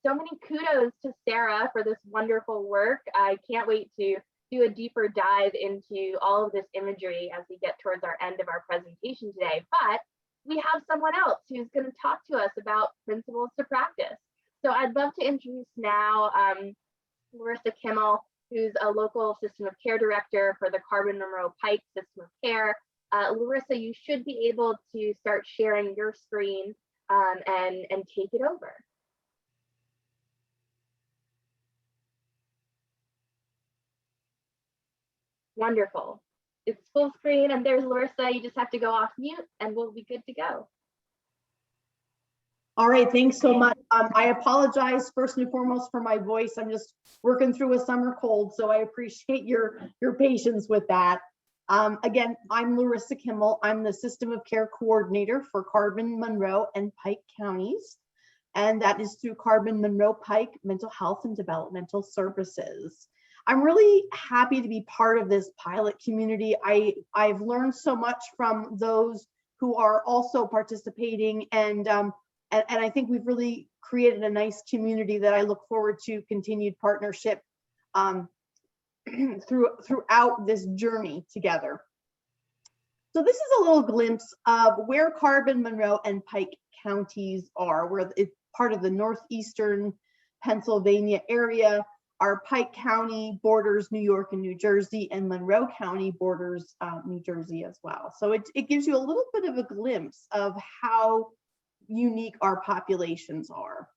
So many kudos to Sarah for this wonderful work. I can't wait to do a deeper dive into all of this imagery as we get towards our end of our presentation today. But we have someone else who's going to talk to us about principles to practice. So I'd love to introduce now Larissa Kimmel, who's a local system of care director for the Carbon Monroe Pike System of Care. Larissa, you should be able to start sharing your screen and take it over. Wonderful. It's full screen and there's Larissa. You just have to go off mute and we'll be good to go. All right, thanks so much. I apologize first and foremost for my voice. I'm just working through a summer cold, so I appreciate your patience with that. Again, I'm Larissa Kimmel. I'm the System of Care Coordinator for Carbon, Monroe, and Pike counties. And that is through Carbon, Monroe, Pike Mental Health and Developmental Services. I'm really happy to be part of this pilot community. I've learned so much from those who are also participating, and I think we've really created a nice community that I look forward to continued partnership throughout this journey together. So this is a little glimpse of where Carbon, Monroe, and Pike counties are. Where it's part of the northeastern Pennsylvania area. Our Pike County borders New York and New Jersey, and Monroe County borders New Jersey as well. So it gives you a little bit of a glimpse of how unique our populations are.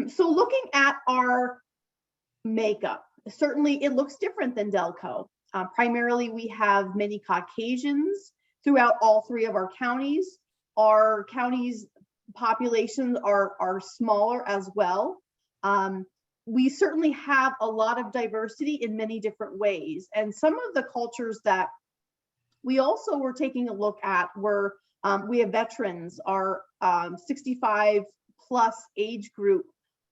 So looking at our makeup, certainly it looks different than Delco. Primarily, we have many Caucasians throughout all three of our counties. Our counties' populations are smaller as well. We certainly have a lot of diversity in many different ways. And some of the cultures that we also were taking a look at were, we have veterans, our 65 plus age group,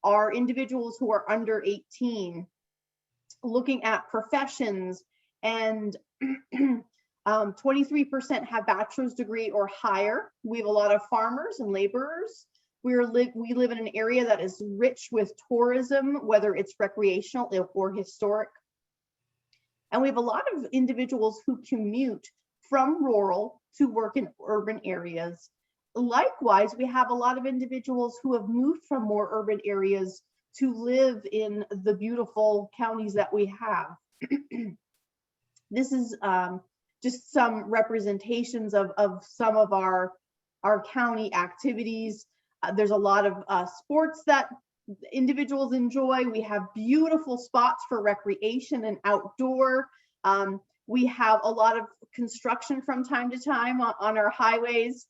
are individuals who are under 18, looking at professions and 23% have bachelor's degree or higher. We have a lot of farmers and laborers. We live in an area that is rich with tourism, whether it's recreational or historic. And we have a lot of individuals who commute from rural to work in urban areas. Likewise, we have a lot of individuals who have moved from more urban areas to live in the beautiful counties that we have. This is just some representations of some of our county activities. There's a lot of sports that individuals enjoy. We have beautiful spots for recreation and outdoor. We have a lot of construction from time to time on our highways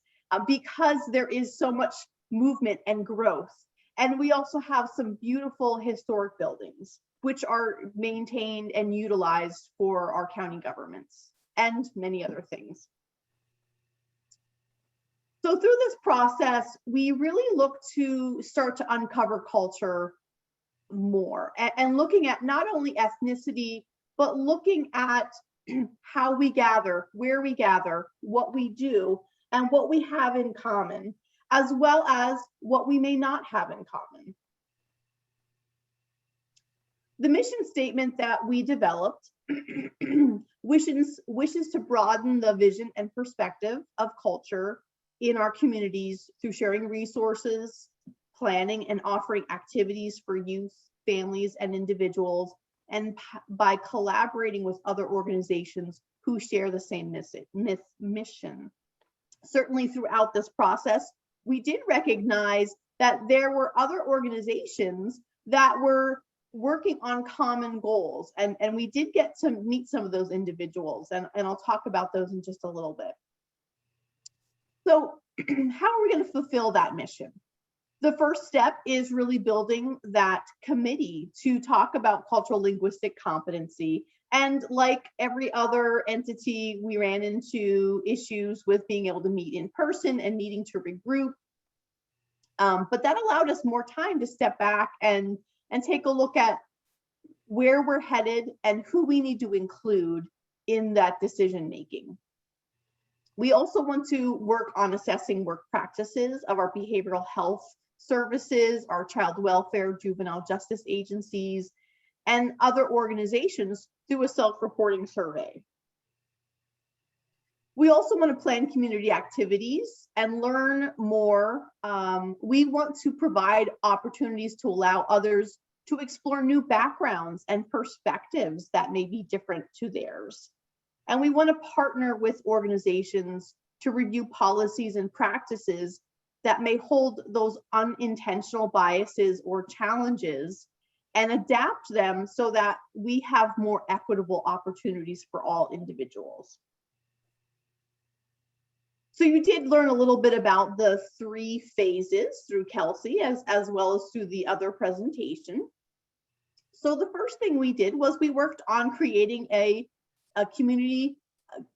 because there is so much movement and growth. And we also have some beautiful historic buildings, which are maintained and utilized for our county governments and many other things. So through this process, we really look to start to uncover culture more and looking at not only ethnicity, but looking at how we gather, where we gather, what we do, and what we have in common, as well as what we may not have in common. The mission statement that we developed wishes to broaden the vision and perspective of culture in our communities through sharing resources, planning and offering activities for youth, families, and individuals, and by collaborating with other organizations who share the same mission. Certainly throughout this process, we did recognize that there were other organizations that were working on common goals, and we did get to meet some of those individuals, and I'll talk about those in just a little bit. So how are we going to fulfill that mission? The first step is really building that committee to talk about cultural linguistic competency. And like every other entity, we ran into issues with being able to meet in person and needing to regroup. But that allowed us more time to step back and take a look at where we're headed and who we need to include in that decision making. We also want to work on assessing work practices of our behavioral health services, our child welfare, juvenile justice agencies, and other organizations through a self-reporting survey. We also want to plan community activities and learn more. We want to provide opportunities to allow others to explore new backgrounds and perspectives that may be different to theirs. And we want to partner with organizations to review policies and practices that may hold those unintentional biases or challenges and adapt them so that we have more equitable opportunities for all individuals. So you did learn a little bit about the 3 phases through CLC as well as through the other presentation. So the first thing we did was we worked on creating a community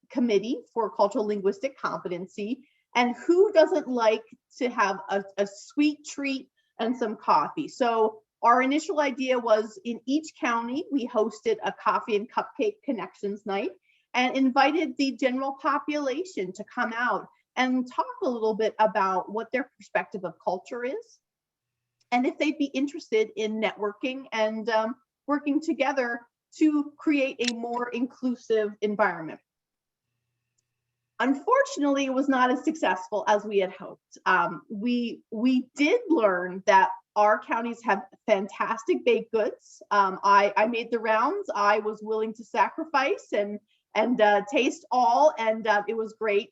committee for cultural linguistic competency. And who doesn't like to have a sweet treat and some coffee? So our initial idea was in each county, we hosted a coffee and cupcake connections night and invited the general population to come out and talk a little bit about what their perspective of culture is, and if they'd be interested in networking and working together to create a more inclusive environment. Unfortunately, it was not as successful as we had hoped. We did learn that our counties have fantastic baked goods. I made the rounds. I was willing to sacrifice and taste all, and it was great.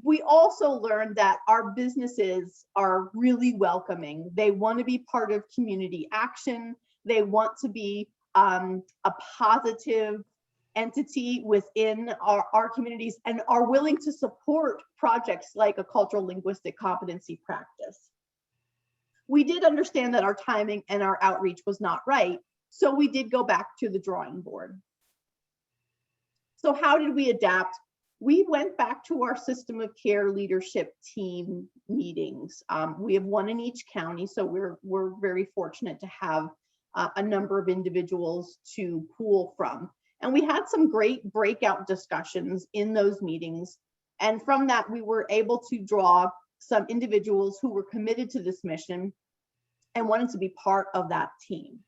We also learned that our businesses are really welcoming. They want to be part of community action. They want to be a positive entity within our communities and are willing to support projects like a cultural linguistic competency practice. We did understand that our timing and our outreach was not right, so we did go back to the drawing board. So how did we adapt? We went back to our system of care leadership team meetings. We have one in each county, so we're very fortunate to have a number of individuals to pull from. And we had some great breakout discussions in those meetings. And from that, we were able to draw some individuals who were committed to this mission and wanted to be part of that team.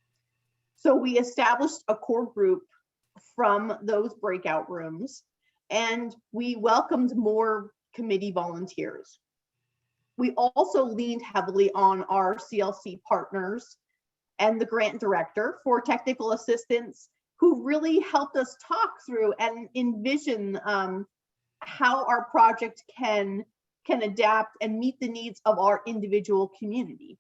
So we established a core group from those breakout rooms, and we welcomed more committee volunteers. We also leaned heavily on our CLC partners and the grant director for technical assistance, who really helped us talk through and envision how our project can adapt and meet the needs of our individual community.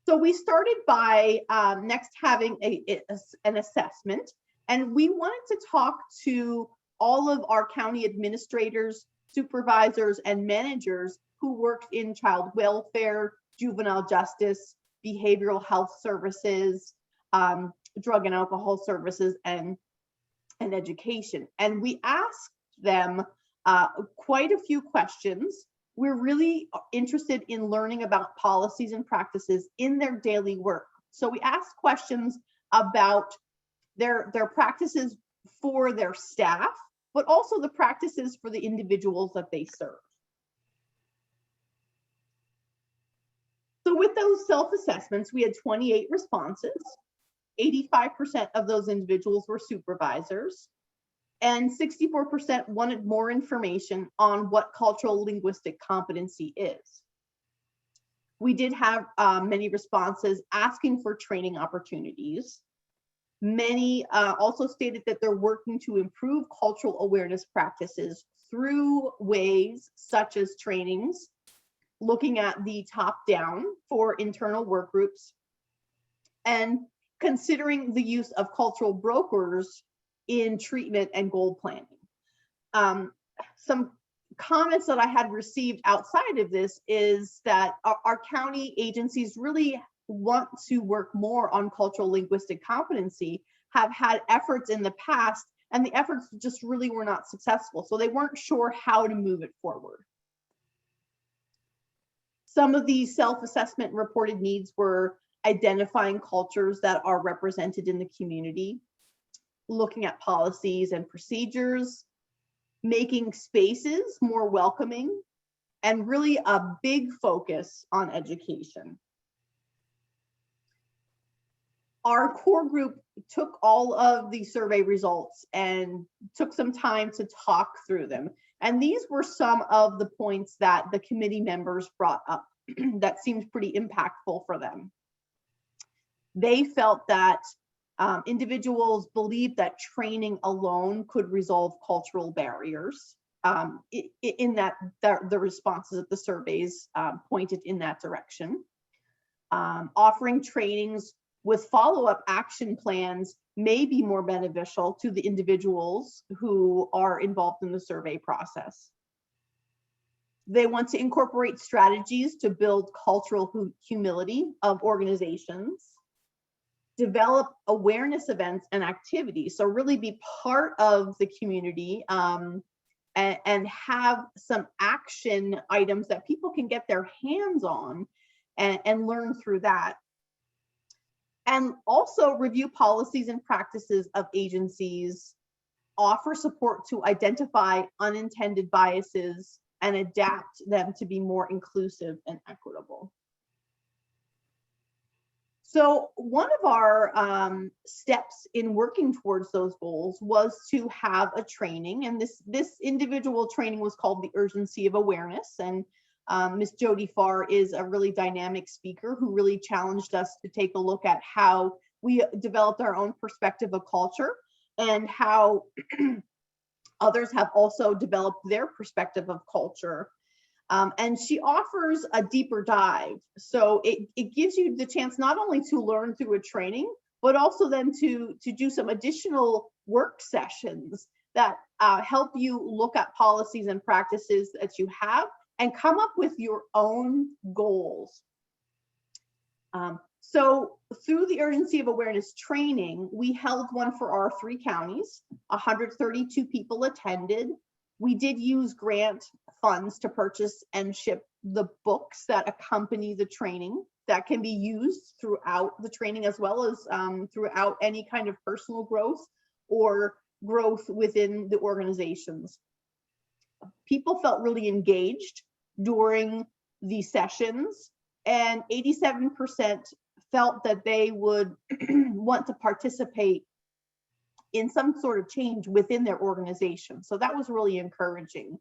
So we started by next having an assessment, and we wanted to talk to all of our county administrators, supervisors, and managers who worked in child welfare, juvenile justice, behavioral health services, drug and alcohol services, and education. And we asked them quite a few questions. We're really interested in learning about policies and practices in their daily work. So we asked questions about their practices for their staff, but also the practices for the individuals that they serve. So with those self-assessments, we had 28 responses. 85% of those individuals were supervisors, and 64% wanted more information on what cultural linguistic competency is. We did have many responses asking for training opportunities. Many also stated that they're working to improve cultural awareness practices through ways such as trainings, looking at the top down for internal work groups, and considering the use of cultural brokers in treatment and goal planning. Some comments that I had received outside of this is that our county agencies really want to work more on cultural linguistic competency, have had efforts in the past, and the efforts just really were not successful. So they weren't sure how to move it forward. Some of these self-assessment reported needs were identifying cultures that are represented in the community, looking at policies and procedures, making spaces more welcoming, and really a big focus on education. Our core group took all of the survey results and took some time to talk through them. And these were some of the points that the committee members brought up that seemed pretty impactful for them. They felt that individuals believed that training alone could resolve cultural barriers, in that the responses of the surveys pointed in that direction. Offering trainings with follow-up action plans may be more beneficial to the individuals who are involved in the survey process. They want to incorporate strategies to build cultural humility of organizations, develop awareness events and activities. So really be part of the community and have some action items that people can get their hands on and learn through that. And also review policies and practices of agencies, offer support to identify unintended biases and adapt them to be more inclusive and equitable. So one of our steps in working towards those goals was to have a training, and this individual training was called the Urgency of Awareness. And Ms. Jody Farr is a really dynamic speaker who really challenged us to take a look at how we developed our own perspective of culture and how others have also developed their perspective of culture. And she offers a deeper dive. So it gives you the chance not only to learn through a training, but also then to do some additional work sessions that help you look at policies and practices that you have and come up with your own goals. So through the Urgency of Awareness training, we held one for our 3 counties. 132 people attended. We did use grant funds to purchase and ship the books that accompany the training. that can be used throughout the training, as well as throughout any kind of personal growth or growth within the organizations. People felt really engaged during the sessions, and 87% felt that they would want to participate in some sort of change within their organization. So that was really encouraging.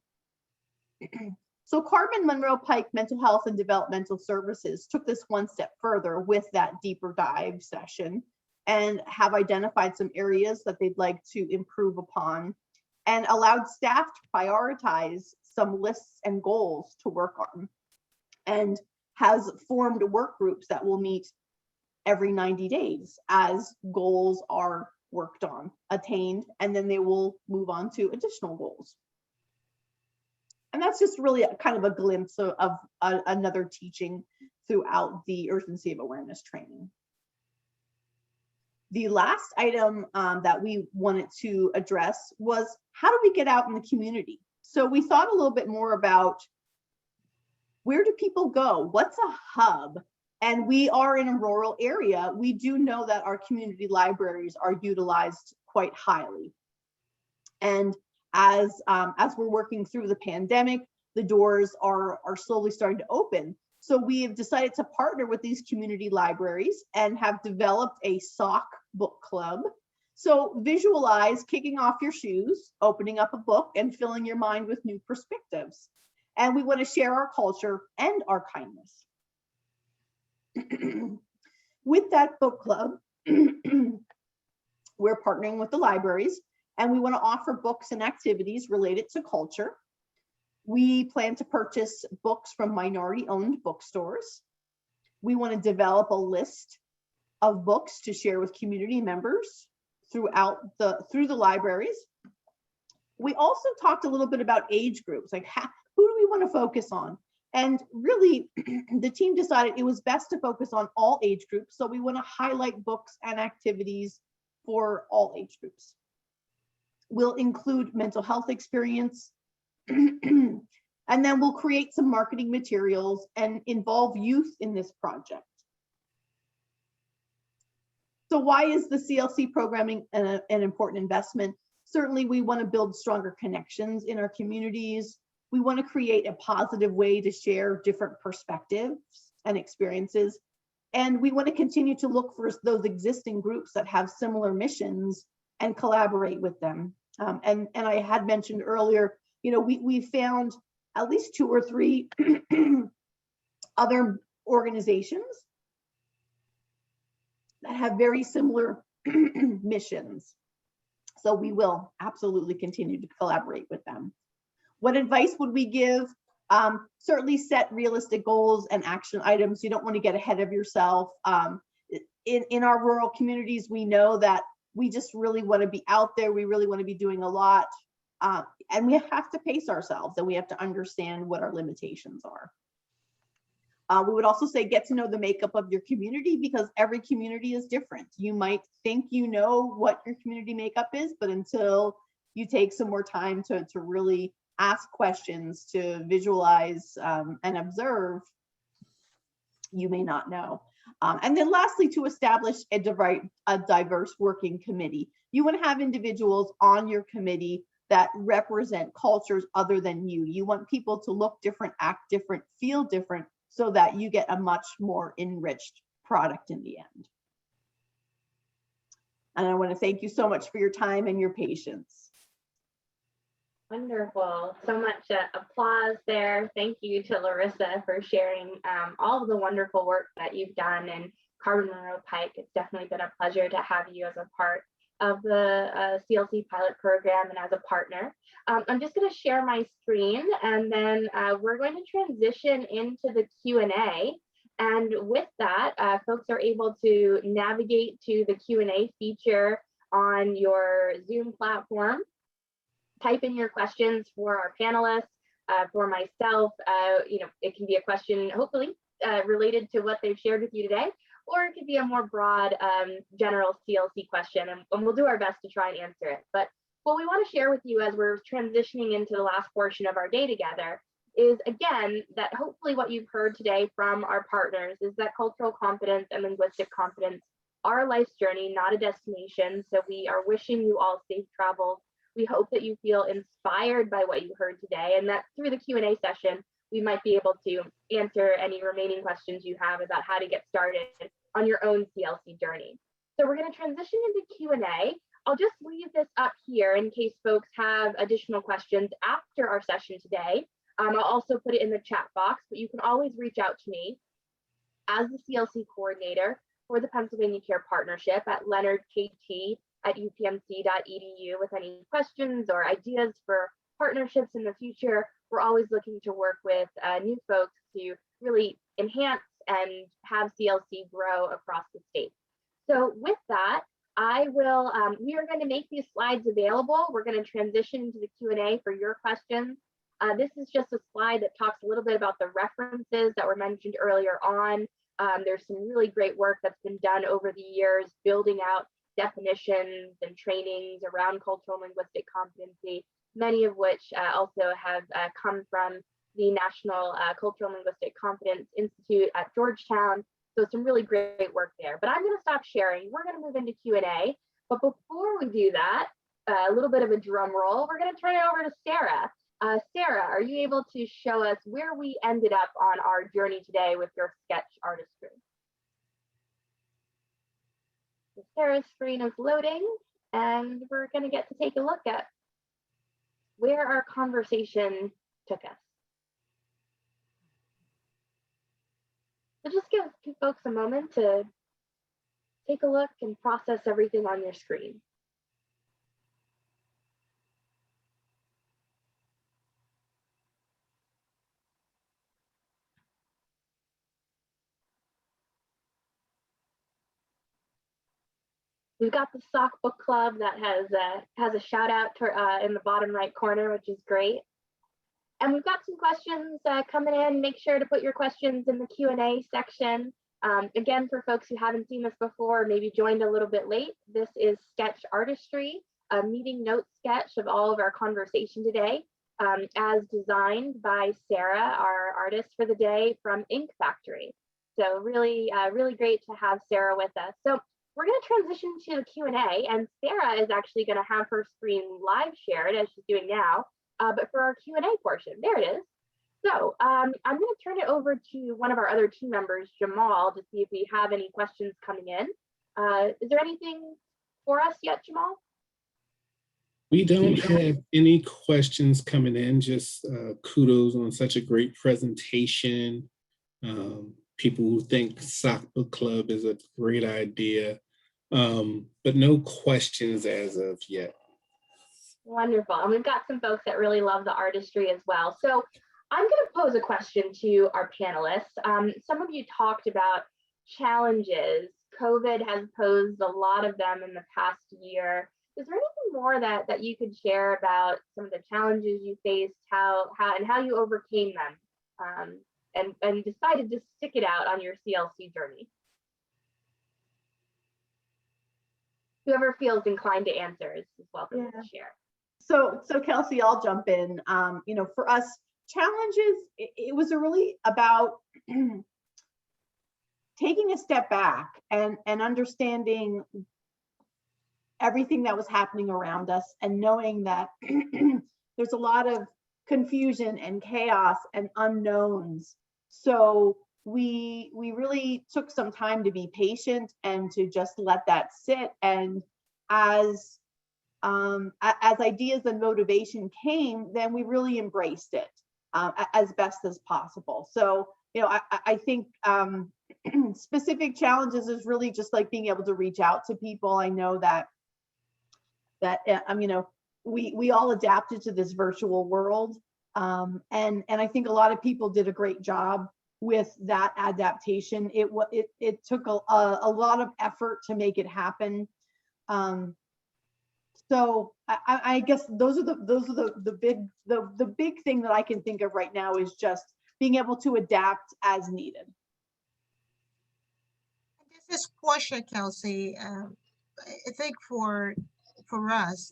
So Carmen Monroe Pike Mental Health and Developmental Services took this one step further with that deeper dive session and have identified some areas that they'd like to improve upon, and allowed staff to prioritize some lists and goals to work on, and has formed work groups that will meet every 90 days as goals are worked on, attained, and then they will move on to additional goals. And that's just really kind of a glimpse of another teaching throughout the urgency of awareness training. The last item that we wanted to address was, how do we get out in the community? So we thought a little bit more about, where do people go? What's a hub? And we are in a rural area. We do know that our community libraries are utilized quite highly. And as we're working through the pandemic, the doors are slowly starting to open. So we have decided to partner with these community libraries and have developed a SOC book club. So visualize kicking off your shoes, opening up a book, and filling your mind with new perspectives. And we want to share our culture and our kindness. With that book club, we're partnering with the libraries, and we want to offer books and activities related to culture. We plan to purchase books from minority-owned bookstores. We want to develop a list of books to share with community members through the libraries. We also talked a little bit about age groups, like who do we want to focus on? And really, the team decided it was best to focus on all age groups. So we want to highlight books and activities for all age groups. We'll include mental health experience, and then we'll create some marketing materials and involve youth in this project. So why is the CLC programming an important investment? Certainly, we want to build stronger connections in our communities. We want to create a positive way to share different perspectives and experiences. And we want to continue to look for those existing groups that have similar missions and collaborate with them. And I had mentioned earlier, you know, we found at least 2 or 3 other organizations that have very similar missions. So we will absolutely continue to collaborate with them. What advice would we give? Certainly set realistic goals and action items. You don't want to get ahead of yourself. In our rural communities, we know that we just really want to be out there. We really want to be doing a lot. And we have to pace ourselves, and we have to understand what our limitations are. We would also say get to know the makeup of your community, because every community is different. You might think you know what your community makeup is, but until you take some more time to really ask questions, to visualize and observe, you may not know. And then lastly, to establish a diverse working committee. You want to have individuals on your committee that represent cultures other than you. You want people to look different, act different, feel different, so that you get a much more enriched product in the end. And I want to thank you so much for your time and your patience. Wonderful. So much applause there. Thank you to Larissa for sharing all of the wonderful work that you've done. And Carmen Monroe Pike, it's definitely been a pleasure to have you as a part of the CLC pilot program and as a partner. I'm just going to share my screen, and then we're going to transition into the Q&A. And with that, folks are able to navigate to the Q&A feature on your Zoom platform. Type in your questions for our panelists, for myself. You know, it can be a question, hopefully, related to what they've shared with you today, or it could be a more broad, general CLC question, and we'll do our best to try and answer it. But what we want to share with you as we're transitioning into the last portion of our day together is, again, that hopefully what you've heard today from our partners is that cultural competence and linguistic competence are a life's journey, not a destination. So we are wishing you all safe travels. We hope that you feel inspired by what you heard today, and that through the Q&A session, we might be able to answer any remaining questions you have about how to get started on your own CLC journey. So we're going to transition into Q&A. I'll just leave this up here in case folks have additional questions after our session today. I'll also put it in the chat box, but you can always reach out to me as the CLC coordinator for the Pennsylvania Care Partnership at leonardkt@upmc.edu with any questions or ideas for partnerships in the future. We're always looking to work with new folks to really enhance and have CLC grow across the state. So with that, we are going to make these slides available. We're going to transition into the Q&A for your questions. This is just a slide that talks a little bit about the references that were mentioned earlier on. There's some really great work that's been done over the years, building out definitions and trainings around cultural and linguistic competency, many of which also have come from the National Cultural and Linguistic Competence Institute at Georgetown. So some really great work there. But I'm going to stop sharing. We're going to move into Q&A. But before we do that, a little bit of a drum roll, we're going to turn it over to Sarah. Sarah, are you able to show us where we ended up on our journey today with your sketch artistry? So Sarah's screen is loading, and we're going to get to take a look at where our conversation took us. So just give folks a moment to take a look and process everything on your screen. We've got the Sock Book Club that has a shout out to, in the bottom right corner, which is great. And we've got some questions coming in. Make sure to put your questions in the Q&A section. Again, for folks who haven't seen this before, maybe joined a little bit late, this is sketch artistry, a meeting note sketch of all of our conversation today, as designed by Sarah, our artist for the day from Ink Factory. So really, really great to have Sarah with us. So we're going to transition to the Q&A, and Sarah is actually going to have her screen live shared as she's doing now. But for our Q&A portion, there it is. So I'm going to turn it over to one of our other team members, Jamal, to see if we have any questions coming in. Is there anything for us yet, Jamal? We don't have any questions coming in, just kudos on such a great presentation. People who think Sock Book Club is a great idea, but no questions as of yet. Wonderful. And we've got some folks that really love the artistry as well. So I'm going to pose a question to our panelists. Some of you talked about challenges. COVID has posed a lot of them in the past year. Is there anything more that you could share about some of the challenges you faced, how you overcame them, and decided to stick it out on your CLC journey? Whoever feels inclined to answer is welcome to share. So Kelsey, I'll jump in. You know, for us, challenges, it was really about taking a step back and understanding everything that was happening around us, and knowing that there's a lot of confusion and chaos and unknowns. So we really took some time to be patient and to just let that sit. And as ideas and motivation came, then we really embraced it as best as possible. So, you know, I think specific challenges is really just like being able to reach out to people. I know that you know, we all adapted to this virtual world, and I think a lot of people did a great job with that adaptation. It took a lot of effort to make it happen. So I guess those are the big thing that I can think of right now is just being able to adapt as needed. This is Portia, Kelsey. I think for us,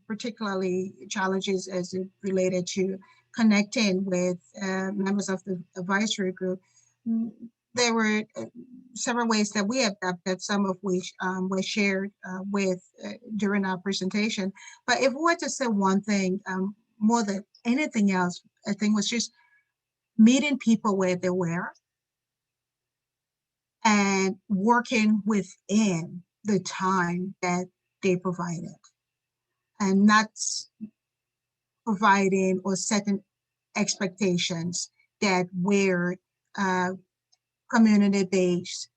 particularly challenges as it related to connecting with members of the advisory group, there were several ways that we adapted, some of which were shared during our presentation. But if we were to say one thing, more than anything else, I think was just meeting people where they were and working within the time that they provided, and not providing or setting expectations that were community-based,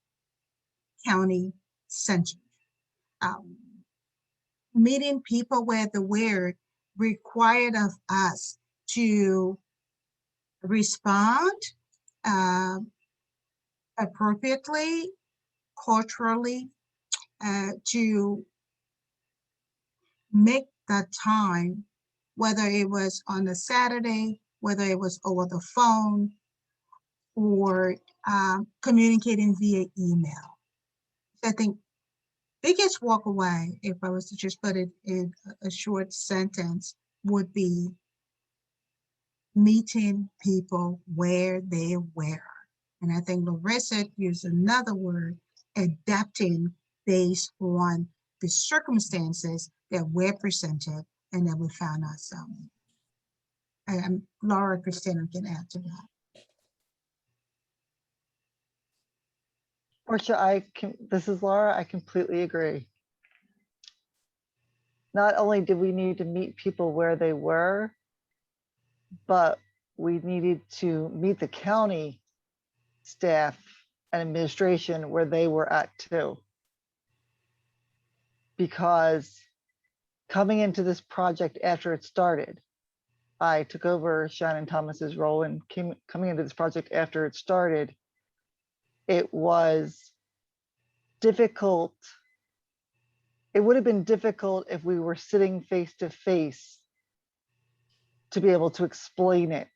county-centered. Meeting people where they were required of us to respond appropriately, culturally, to make that time, whether it was on a Saturday, whether it was over the phone, or communicating via email. I think biggest walk away, if I was to just put it in a short sentence, would be meeting people where they were. And I think Larissa used another word, adapting based on the circumstances that were presented and that we found ourselves. And Laura Christina can add to that. Portia, this is Laura, I completely agree. Not only did we need to meet people where they were, but we needed to meet the county staff and administration where they were at too. Because coming into this project after it started, I took over Shannon Thomas's role, and coming into this project after it started, it was difficult. It would have been difficult if we were sitting face to face to be able to explain it,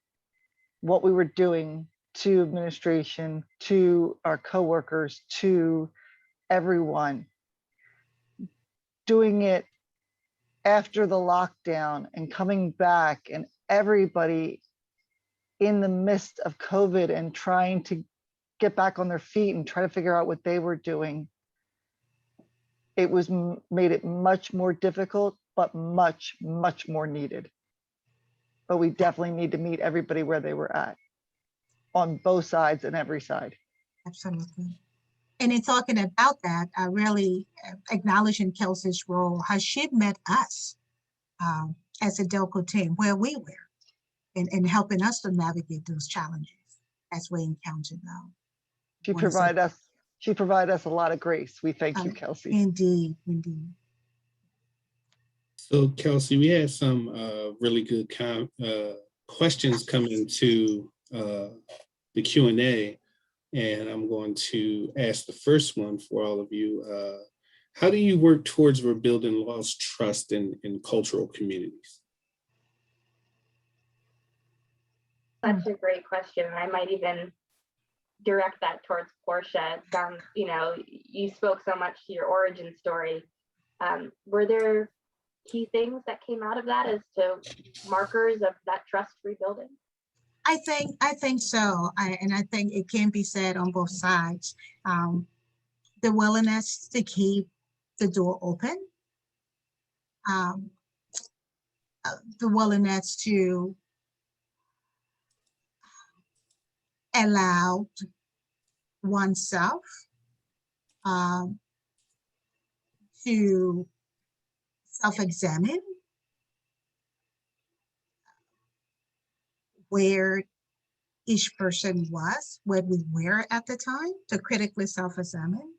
what we were doing to administration, to our coworkers, to everyone. Doing it after the lockdown and coming back, and everybody in the midst of COVID and trying to get back on their feet and try to figure out what they were doing. It was made it much more difficult, but much, much more needed. But we definitely need to meet everybody where they were at, on both sides and every side. Absolutely. And in talking about that, I really acknowledging Kelsey's role, how she met us as a Delco team where we were, and helping us to navigate those challenges as we encountered them. She provided us a lot of grace. We thank you, Kelsey. Indeed, indeed. So Kelsey, we had some really good questions coming to the Q&A, and I'm going to ask the first one for all of you. How do you work towards rebuilding lost trust in cultural communities? Such a great question. I might even direct that towards Portia. You spoke so much to your origin story. Were there key things that came out of that as to markers of that trust rebuilding? I think so. And I think it can be said on both sides. The willingness to keep the door open, the willingness to allow oneself to self-examine where each person was, where we were at the time, to critically self-examine,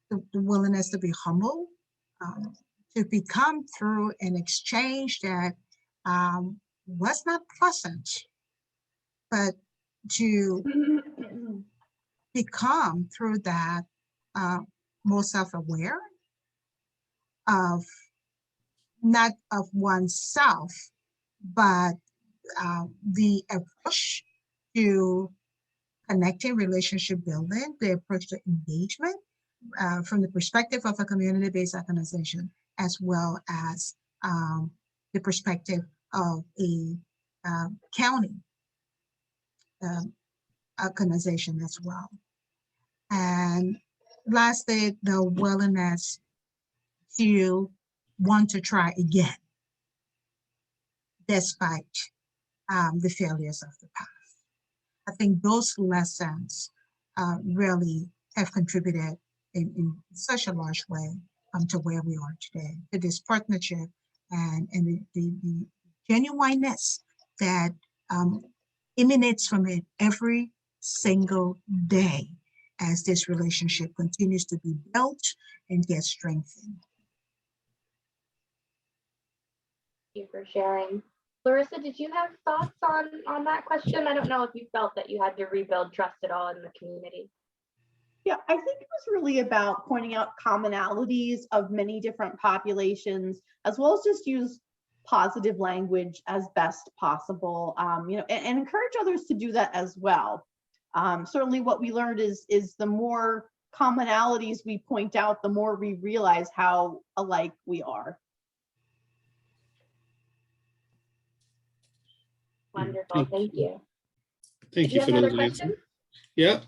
the willingness to be humble, to become through an exchange that was not pleasant, but to become through that more self-aware of not of oneself, but the approach to connecting, relationship building, the approach to engagement from the perspective of a community-based organization, as well as the perspective of a county organization as well. And lastly, the willingness to want to try again, despite the failures of the past. I think those lessons really have contributed in such a large way to where we are today, to this partnership and the genuineness that emanates from it every single day as this relationship continues to be built and get strengthened. Thank you for sharing. Larissa, did you have thoughts on that question? I don't know if you felt that you had to rebuild trust at all in the community. Yeah, I think it was really about pointing out commonalities of many different populations, as well as just use positive language as best possible, you know, and encourage others to do that as well. Certainly what we learned is the more commonalities we point out, the more we realize how alike we are. Wonderful, thank you. Thank you have for another those question? answers. Yep,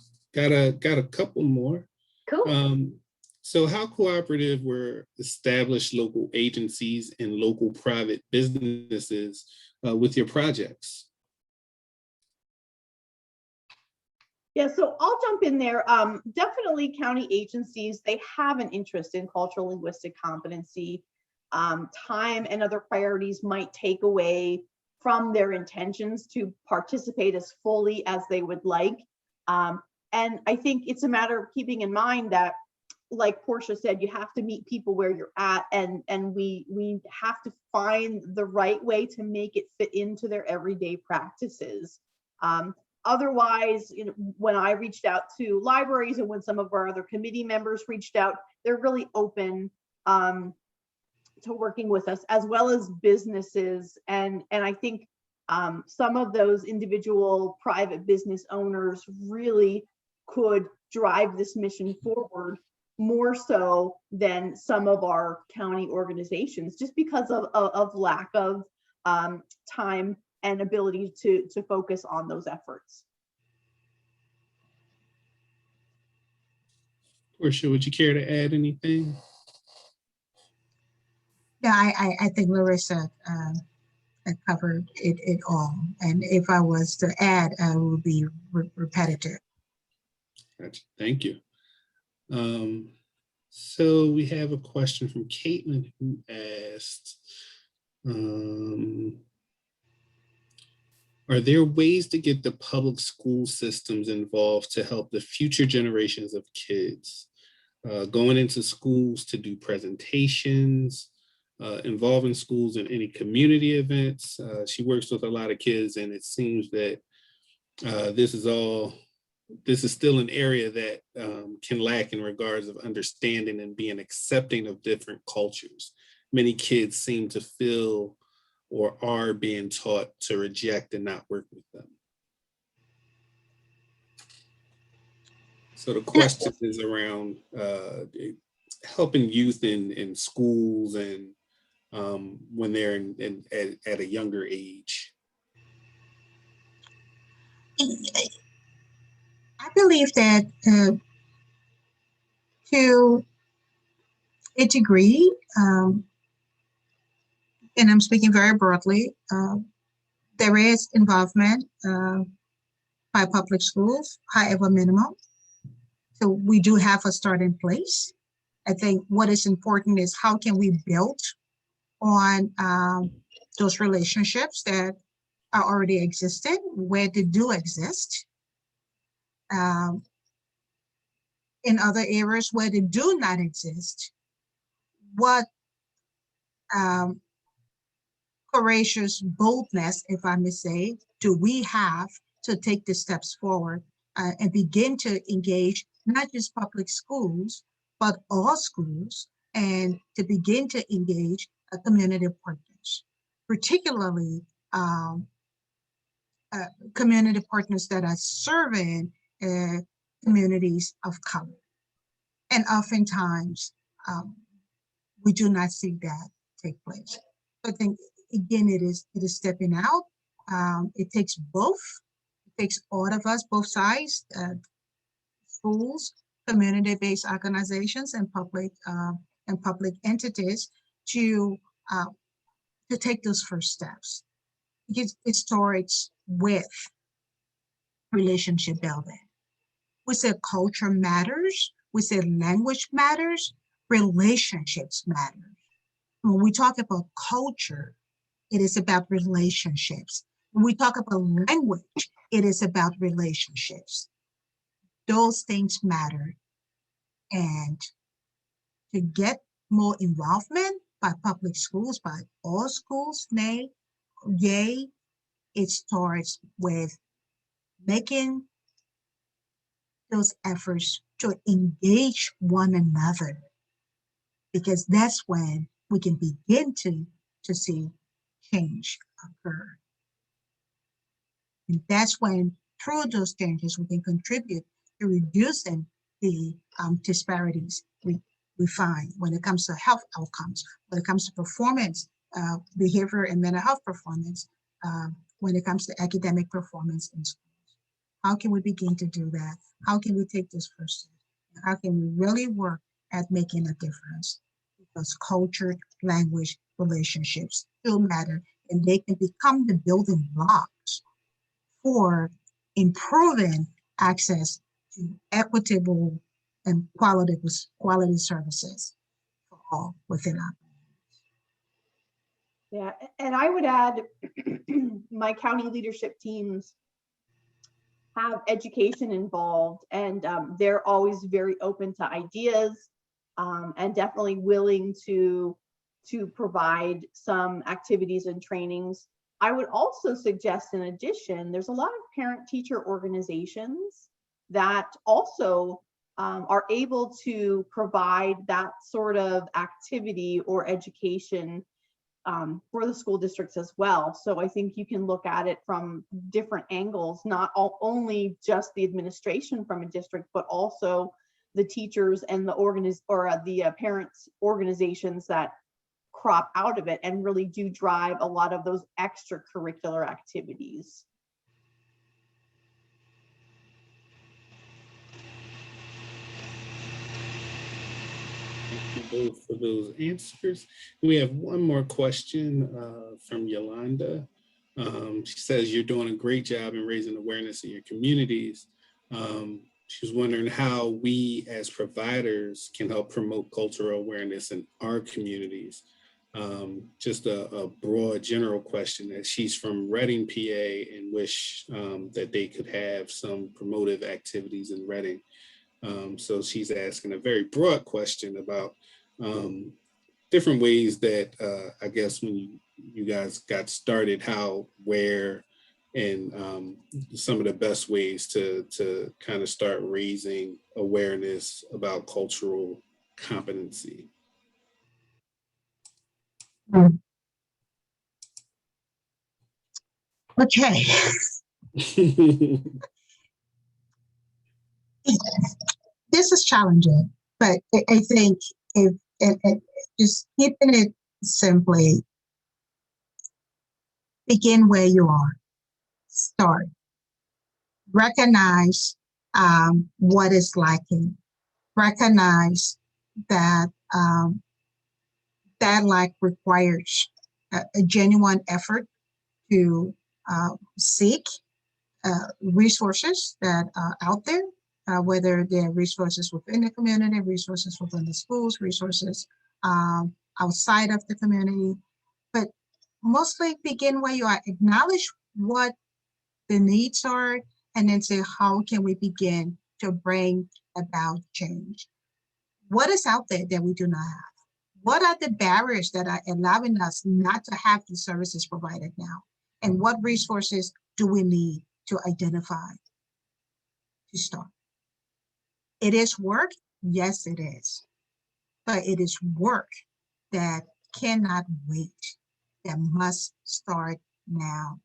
got a couple more. Cool. So how cooperative were established local agencies and local private businesses with your projects? Yeah, so I'll jump in there. Definitely county agencies, they have an interest in cultural linguistic competency. Time and other priorities might take away from their intentions to participate as fully as they would like. And I think it's a matter of keeping in mind that, like Portia said, you have to meet people where you're at, and we have to find the right way to make it fit into their everyday practices. Otherwise, you know, when I reached out to libraries and when some of our other committee members reached out, they're really open to working with us, as well as businesses. And I think some of those individual private business owners really could drive this mission forward more so than some of our county organizations, just because of lack of time and ability to focus on those efforts. Portia, would you care to add anything? Yeah, I think Larissa covered it all. And if I was to add, I would be repetitive. Gotcha. Thank you. So we have a question from Caitlin who asked, are there ways to get the public school systems involved to help the future generations of kids? Going into schools to do presentations, involving schools in any community events. She works with a lot of kids, and it seems that this is still an area that can lack in regards of understanding and being accepting of different cultures. Many kids seem to feel or are being taught to reject and not work with them. So the question is around helping youth in schools and when they're at a younger age. I believe that to a degree, and I'm speaking very broadly, there is involvement by public schools, however minimal. So we do have a start in place. I think what is important is how can we build on those relationships that are already existed, where they do exist. In other areas where they do not exist, what courageous boldness, if I may say, do we have to take the steps forward and begin to engage not just public schools, but all schools, and to begin to engage community partners, particularly community partners that are serving communities of color. And oftentimes, we do not see that take place. I think, again, it is stepping out It takes both. It takes all of us, both sides, schools, community-based organizations, and public entities to take those first steps. It starts with relationship building. We said culture matters. We said language matters. Relationships matter. When we talk about culture, it is about relationships. When we talk about language, it is about relationships. Those things matter. And to get more involvement by public schools, by all schools, it starts with making those efforts to engage one another, because that's when we can begin to see change occur. And that's when, through those changes, we can contribute to reducing the disparities we find when it comes to health outcomes, when it comes to performance, behavior and mental health performance, when it comes to academic performance in schools. How can we begin to do that? How can we take this first step? How can we really work at making a difference? Because culture, language, relationships still matter, and they can become the building blocks for improving access to equitable and quality services for all within our communities. Yeah, and I would add, my county leadership teams have education involved, and they're always very open to ideas, and definitely willing to provide some activities and trainings. I would also suggest, in addition, there's a lot of parent-teacher organizations that also are able to provide that sort of activity or education for the school districts as well. So I think you can look at it from different angles, not only just the administration from a district, but also the teachers and the parents organizations that crop out of it and really do drive a lot of those extracurricular activities. Thank you both for those answers. We have one more question from Yolanda. She says, you're doing a great job in raising awareness in your communities. She was wondering how we as providers can help promote cultural awareness in our communities. Just a broad general question, that she's from Reading, PA, and wish that they could have some promotive activities in Reading. So she's asking a very broad question about different ways that I guess when you guys got started, how, where, and some of the best ways to kind of start raising awareness about cultural competency. Okay. This is challenging, but I think if just keeping it simply, begin where you are. Start. Recognize what is lacking. Recognize that that lack requires a genuine effort to seek resources that are out there, whether they're resources within the community, resources within the schools, resources outside of the community. But mostly begin where you are. Acknowledge what the needs are, and then say, how can we begin to bring about change? What is out there that we do not have? What are the barriers that are allowing us not to have these services provided now? And what resources do we need to identify to start? It is work, yes it is, but it is work that cannot wait, that must start now,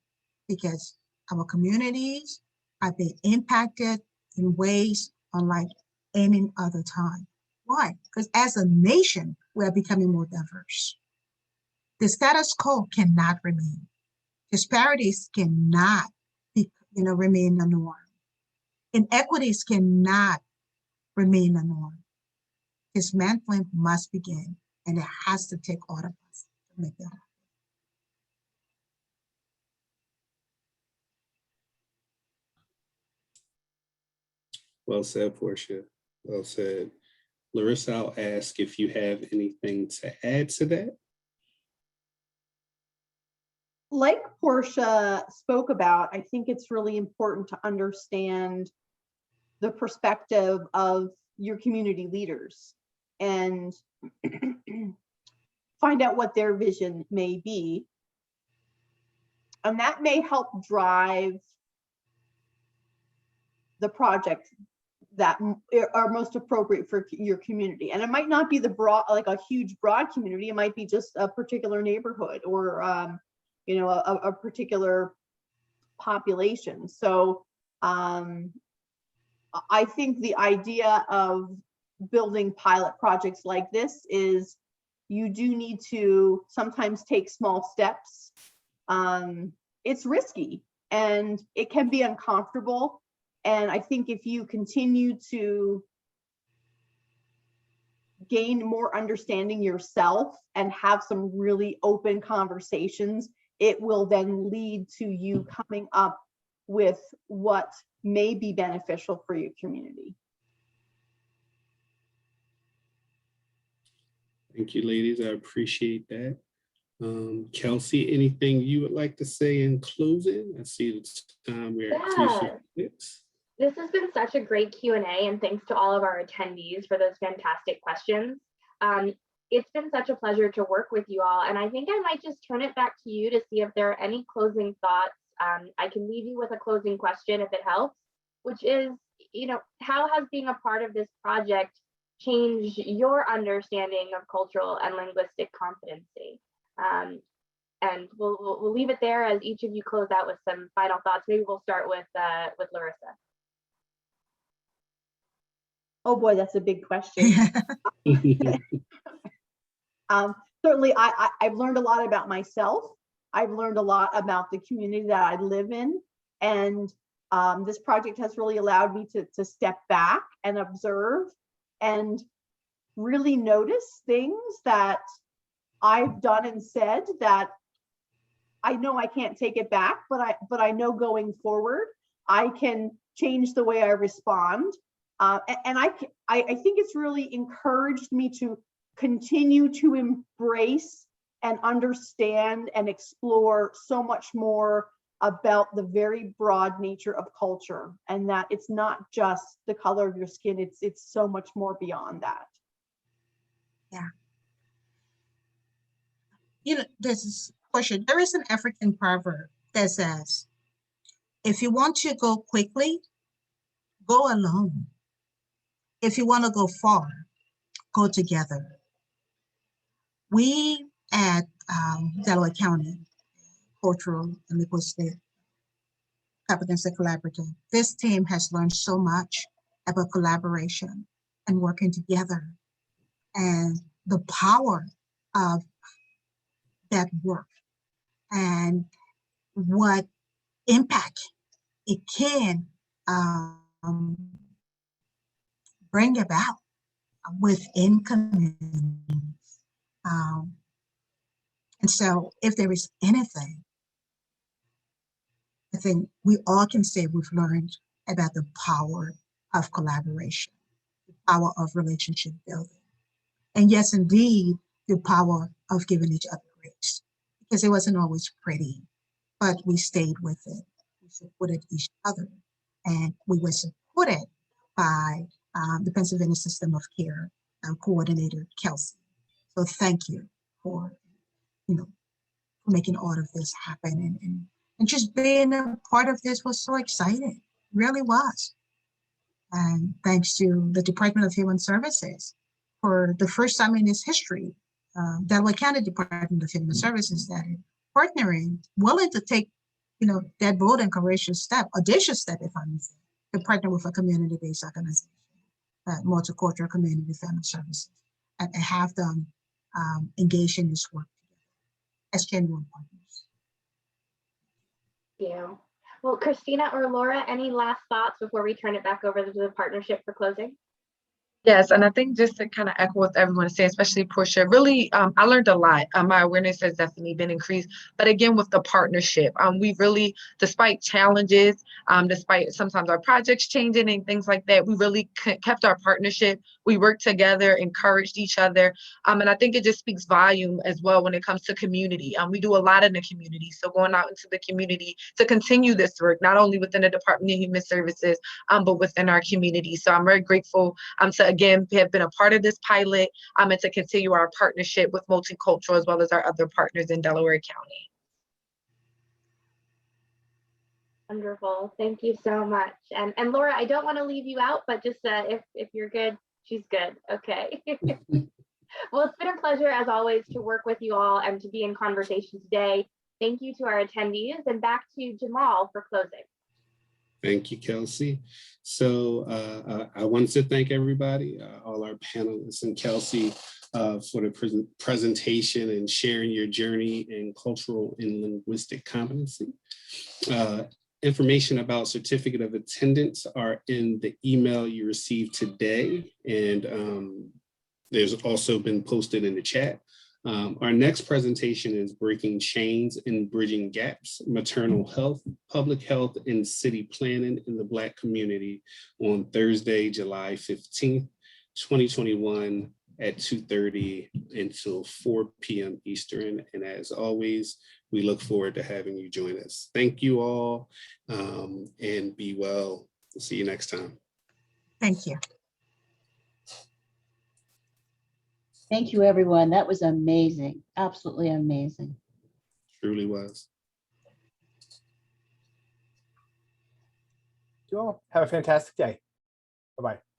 because our communities are being impacted in ways unlike any other time. Why? Because as a nation, we are becoming more diverse. The status quo cannot remain. Disparities cannot remain the norm. Inequities cannot remain the norm. Dismantling must begin, and it has to take all of us to make that happen. Well said, Portia. Well said. Larissa, I'll ask if you have anything to add to that. Like Portia spoke about, I think it's really important to understand the perspective of your community leaders and find out what their vision may be. And that may help drive the project that are most appropriate for your community. And it might not be the broad, like a huge broad community. It might be just a particular neighborhood or a particular population. So I think the idea of building pilot projects like this is you do need to sometimes take small steps. It's risky and it can be uncomfortable. And I think if you continue to gain more understanding yourself and have some really open conversations, it will then lead to you coming up with what may be beneficial for your community. Thank you, ladies. I appreciate that. Kelsey, anything you would like to say in closing? I see it's time we're at 2:56. This has been such a great Q&A, and thanks to all of our attendees for those fantastic questions. It's been such a pleasure to work with you all, and I think I might just turn it back to you to see if there are any closing thoughts. I can leave you with a closing question if it helps, which is, how has being a part of this project changed your understanding of cultural and linguistic competency? And we'll leave it there as each of you close out with some final thoughts. Maybe we'll start with Larissa. Oh boy, that's a big question. Certainly, I've learned a lot about myself. I've learned a lot about the community that I live in. And this project has really allowed me to step back and observe and really notice things that I've done and said that I know I can't take it back, but I know going forward, I can change the way I respond. And I think it's really encouraged me to continue to embrace and understand and explore so much more about the very broad nature of culture, and that it's not just the color of your skin, it's so much more beyond that. Yeah. This is question. There is an African proverb that says, if you want to go quickly, go alone. If you want to go far, go together. We at Delaware County Cultural and Linguistic Competence Collaborative, this team has learned so much about collaboration and working together and the power of that work and what impact it can bring about within communities. And so if there is anything, I think we all can say we've learned about the power of collaboration, the power of relationship building. And yes, indeed, the power of giving each other grace, because it wasn't always pretty, but we stayed with it. We supported each other, and we were supported by the Pennsylvania System of Care coordinator, Kelsey. So thank you for, for making all of this happen. And just being a part of this was so exciting, really was. And thanks to the Department of Human Services for the first time in its history, Delaware County Department of Human Services that is partnering, willing to take, that bold and courageous step, audacious step, if I may say, to partner with a community-based organization, Multicultural Community Family Services, and have them engage in this work together as genuine partners. you. Well, Christina or Laura, any last thoughts before we turn it back over to the partnership for closing? Yes, and I think just to kind of echo what everyone is saying, especially Portia, really, I learned a lot. My awareness has definitely been increased. But again, with the partnership, we really, despite challenges, despite sometimes our projects changing and things like that, we really kept our partnership. We worked together, encouraged each other. And I think it just speaks volume as well when it comes to community. We do a lot in the community. So going out into the community to continue this work, not only within the Department of Human Services, but within our community. So I'm very grateful to again have been a part of this pilot and to continue our partnership with Multicultural as well as our other partners in Delaware County. Wonderful. Thank you so much. And Laura, I don't want to leave you out, but just if you're good, she's good. Okay. Well, it's been a pleasure as always to work with you all and to be in conversation today. Thank you to our attendees, and back to Jamal for closing. Thank you, Kelsey. So I wanted to thank everybody, all our panelists and Kelsey for the presentation and sharing your journey in cultural and linguistic competency. Information about certificate of attendance are in the email you received today, and there's also been posted in the chat. Our next presentation is Breaking Chains and Bridging Gaps, Maternal Health, Public Health, and City Planning in the Black Community on Thursday, July 15th, 2021 at 2:30 until 4 p.m. Eastern. And as always, we look forward to having you join us. Thank you all, and be well. We'll see you next time. Thank you. Thank you, everyone. That was amazing. Absolutely amazing. Truly was. You all have a fantastic day. Bye-bye.